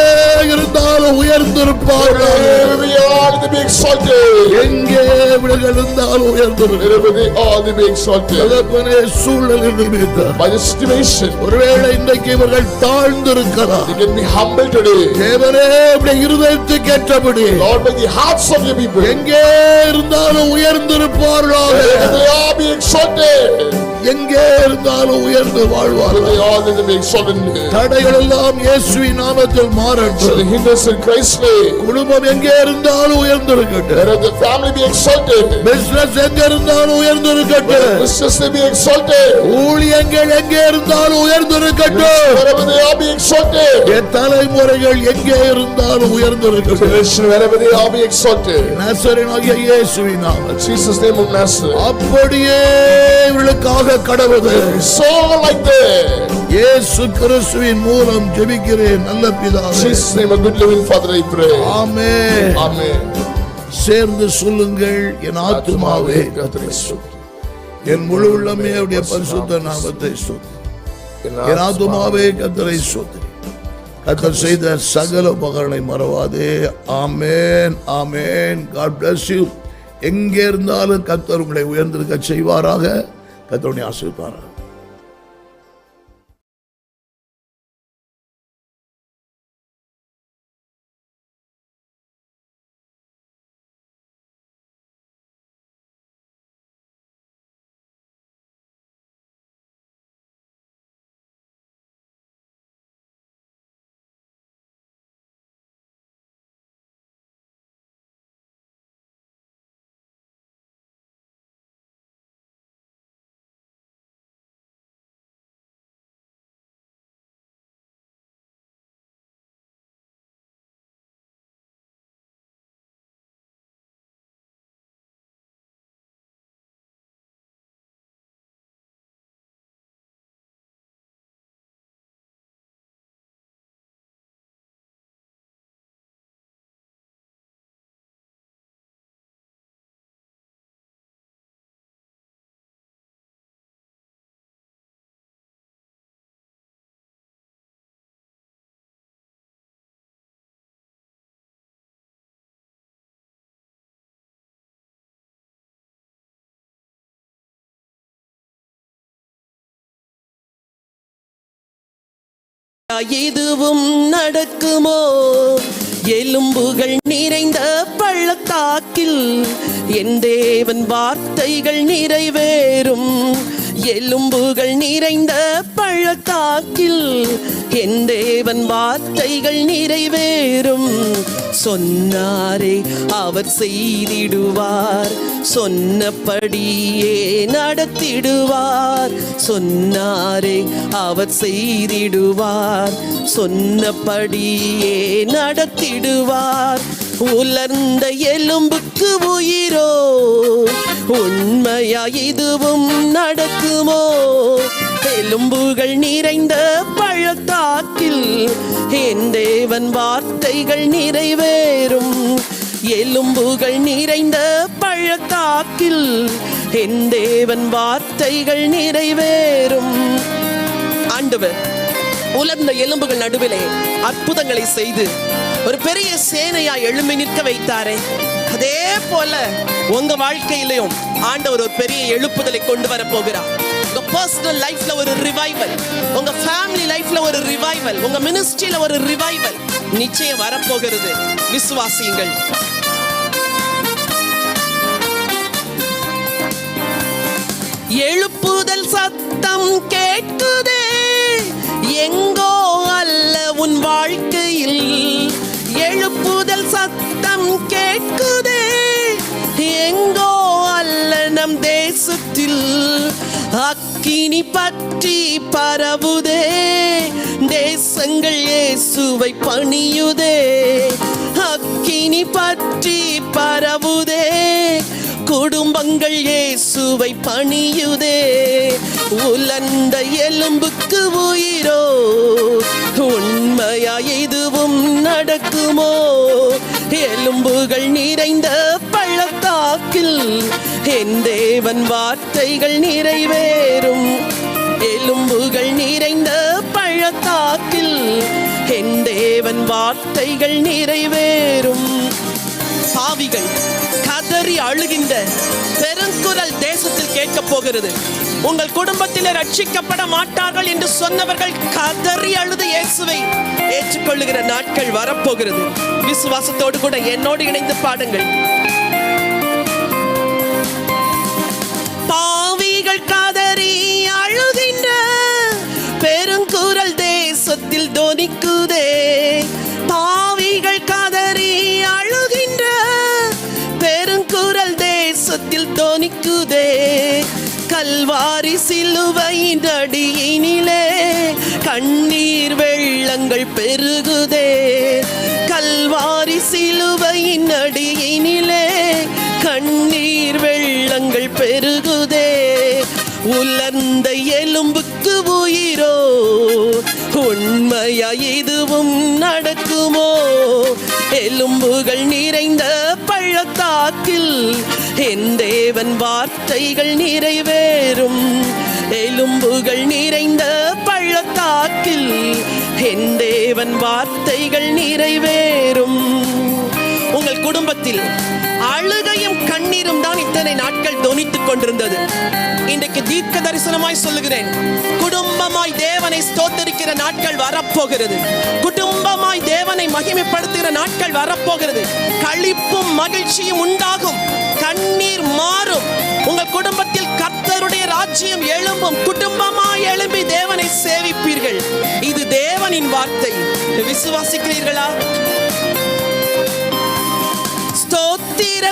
Speaker 1: இருந்தாலும் உயர்ந்திருப்பார்கள்.
Speaker 2: Wherever we are, they be exalted.
Speaker 1: எங்கே இவர்கள் இருந்தாலும் உயர்ந்திருப்பார்கள்.
Speaker 2: Wherever they are, they be exalted.
Speaker 1: தகப்பனே, சூழலில் நிமித்தம்
Speaker 2: By the situation,
Speaker 1: ஒருவேளை இன்றைக்கு இவர்கள் தாழ்ந்திருக்கலாம்.
Speaker 2: they can be humble today.
Speaker 1: தேவனே, உம்முடைய இருதயத்துக்கு ஏற்றபடி
Speaker 2: Lord, by the hearts of your people,
Speaker 1: எங்கே இருந்தாலும் உயர்ந்திருப்பார்களாக.
Speaker 2: wherever they are, be exalted.
Speaker 1: எங்கே இருந்தாலும் உயர்ந்து
Speaker 2: Wherever
Speaker 1: வாழ்வார்கள்.
Speaker 2: they are, they be exalted.
Speaker 1: தடைகள் எல்லாம் இயேசுவின் நாமத்தில்
Speaker 2: So
Speaker 1: மாறட்டும்.
Speaker 2: the hindrance in Christ's name.
Speaker 1: குடும்பம் எங்கே இருந்தாலும் உயர்ந்திருக்கட்டும்.
Speaker 2: Wherever the family be exalted.
Speaker 1: Business எங்க இருந்தாலும் உயர்ந்திருக்கட்டும்.
Speaker 2: Christians they be exalted.
Speaker 1: ஊழியங்கள் எங்கே இருந்தாலும் உயர்ந்திருக்கட்டும்.
Speaker 2: Wherever they are, be exalted.
Speaker 1: என் தலைமுறைகள் எங்கே இருந்தாலும் உயர்ந்திருக்கட்டும்.
Speaker 2: Generation, wherever they are, be exalted.
Speaker 1: நசரேயனாகிய இயேசுவின் நாமத்தில்
Speaker 2: Jesus name of Nazareth.
Speaker 1: அப்படியே இவளுக்காக கடவுது.
Speaker 2: So like that.
Speaker 1: இயேசு கிறிஸ்துவின் மூலம் ஜெபிக்கிறேன் நல்ல பிதாவே.
Speaker 2: Jesus name a good living Father I pray.
Speaker 1: Amen.
Speaker 2: Amen.
Speaker 1: சேர்ந்து சொல்லுங்கள், என் ஆத்துமாவே கர்த்தரை ஸ்தோத்திரி. என் முழு உள்ளமே அவருடைய பரிசுத்த நாமத்தை ஸ்தோத்திரி. என் ஆத்துமாவே கர்த்தரை ஸ்தோத்திரி. கர்த்தர் செய்த சகல உபகாரங்களை மறவாதே. ஆமென், ஆமென். God bless you. எங்கே இருந்தாலும் கர்த்தர் உங்களை உயர்ந்திருக்க செய்வாராக. கர்த்தருடைய ஆசீர்வாதம்.
Speaker 3: இதுவும் நடக்குமோ? எலும்புகள் நிறைந்த பள்ளத்தாக்கில் என் தேவன் வார்த்தைகள் நிறைவேறும். எலும்புகள் நிறைந்த பள்ளத்தாக்கில் என் தேவன் வார்த்தைகள் நிறைவேறும். சொன்னாரே அவர் செய்திடுவார், சொன்னபடியே நடத்திடுவார். சொன்னாரே அவர் செய்திடுவார், சொன்னபடியே நடத்திடுவார். உலர்ந்த எலும்புக்கு உயிரோ? உண்மையா இதுவும் நடக்குமோ? எலும்புகள் நிறைந்த பள்ளத்தாக்கில் என் தேவன் வார்த்தைகள் நிறைவேறும். எலும்புகள் நிறைந்த பள்ளத்தாக்கில் என் தேவன் வார்த்தைகள் நிறைவேறும். ஆண்டவர் உலர்ந்த எலும்புகள் நடுவிலே அற்புதங்களை செய்து ஒரு பெரிய சேனையா எழும்பி நிற்க வைத்தாரே, அதே போல உங்க வாழ்க்கையிலையும் ஆண்டவர் ஒரு பெரிய எழுப்புதலை கொண்டு வர போகிறார். உங்க பர்சனல் லைஃப்ல ஒரு ரிவைவல், உங்க ஃபேமிலி லைஃப்ல ஒரு ரிவைவல், உங்க மினிஸ்ட்ரியில ஒரு ரிவைவல் நிச்சயம் வரப்போகிறது. விசுவாசியுங்கள். எழுப்புதல் சத்தம் கேட்குதே, எங்கோ அல்ல உன் வாழ்க்கையில். எழுப்புதல் சத்தம் கேட்குதே, எங்கோ அல்ல நம் தேசத்தில். அக்கினி பற்றி பரவுதே, தேசங்கள் இயேசுவை பணியுதே. அக்கினி பற்றி பரவுதே, குடும்பங்கள் இயேசுவை பணியுதே. உலர்ந்த எலும்புக்கு உயிரோ? உண்மையா இதுவும் நடக்குமோ? எலும்புகள் நிறைந்த பள்ளத்தாக்கில் என் தேவன் வார்த்தைகள் நிறைவேறும். எலும்புகள் நிறைந்த பள்ளத்தாக்கில் என் தேவன் வார்த்தைகள் நிறைவேறும். பாவிகள் கதறி அழுகின்ற பெருங்குரல் தேசத்தில் கேட்க போகிறது. உங்கள் குடும்பத்திலே ரட்சிக்கப்பட மாட்டார்கள் என்று சொன்னவர்கள் கதறி அழுது இயேசுவை ஏற்றுக்கொள்ளுகிற நாட்கள் வரப்போகிறது. விசுவாசத்தோடு கூட என்னோடு இணைந்து பாடுங்கள். பாவிகள் கதறி அழுகின்ற பெருங்குரல் தேசத்தில் தொனிக்குதே. பாவிகள் கதறி அழுகின்ற பெருங்குரல் தேசத்தில் தொனிக்குதே. கல்வாரி சிலுவையின் அடியினிலே கண்ணீர் வெள்ளங்கள் பெருகுதே. கல்வாரி சிலுவையின் அடியினிலே கண்ணீர் வெள்ளங்கள் பெருகுதே. உலர்ந்த எலும்புக்கு உயிரோ? உண்மையா இதுவும் நடக்குமோ? எலும்புகள் நிறைந்த பள்ளத்தாக்கில் என் தேவன் வார்த்தைகள் நிறைவேறும். எலும்புகள் நிறைந்த பள்ளத்தாக்கில் என் தேவன் வார்த்தைகள் நிறைவேறும். உங்கள் குடும்பத்தில் அழுகையும் கண்ணீரும் தான் இத்தனை நாட்கள் தொனித்துக் கொண்டிருந்தது. இன்றைக்கு தீர்க்க தரிசனமாய் சொல்லுகிறேன், குடும்பமாய் தேவனை ஸ்தோத்தரிக்கிற நாட்கள் வரப்போகிறது. குடும்பமாய் தேவனை மகிமைப்படுத்துகிற நாட்கள் வரப்போகிறது. களிப்பும் மகிழ்ச்சியும் உண்டாகும், கண்ணீர் மாறும். உங்கள் குடும்பத்தில் கர்த்தருடைய ராஜ்யம் எழும்பும். குடும்பமாய் எழும்பி தேவனை சேவிப்பீர்கள். இது தேவனின் வார்த்தை. விசுவாசிக்கிறீர்களா?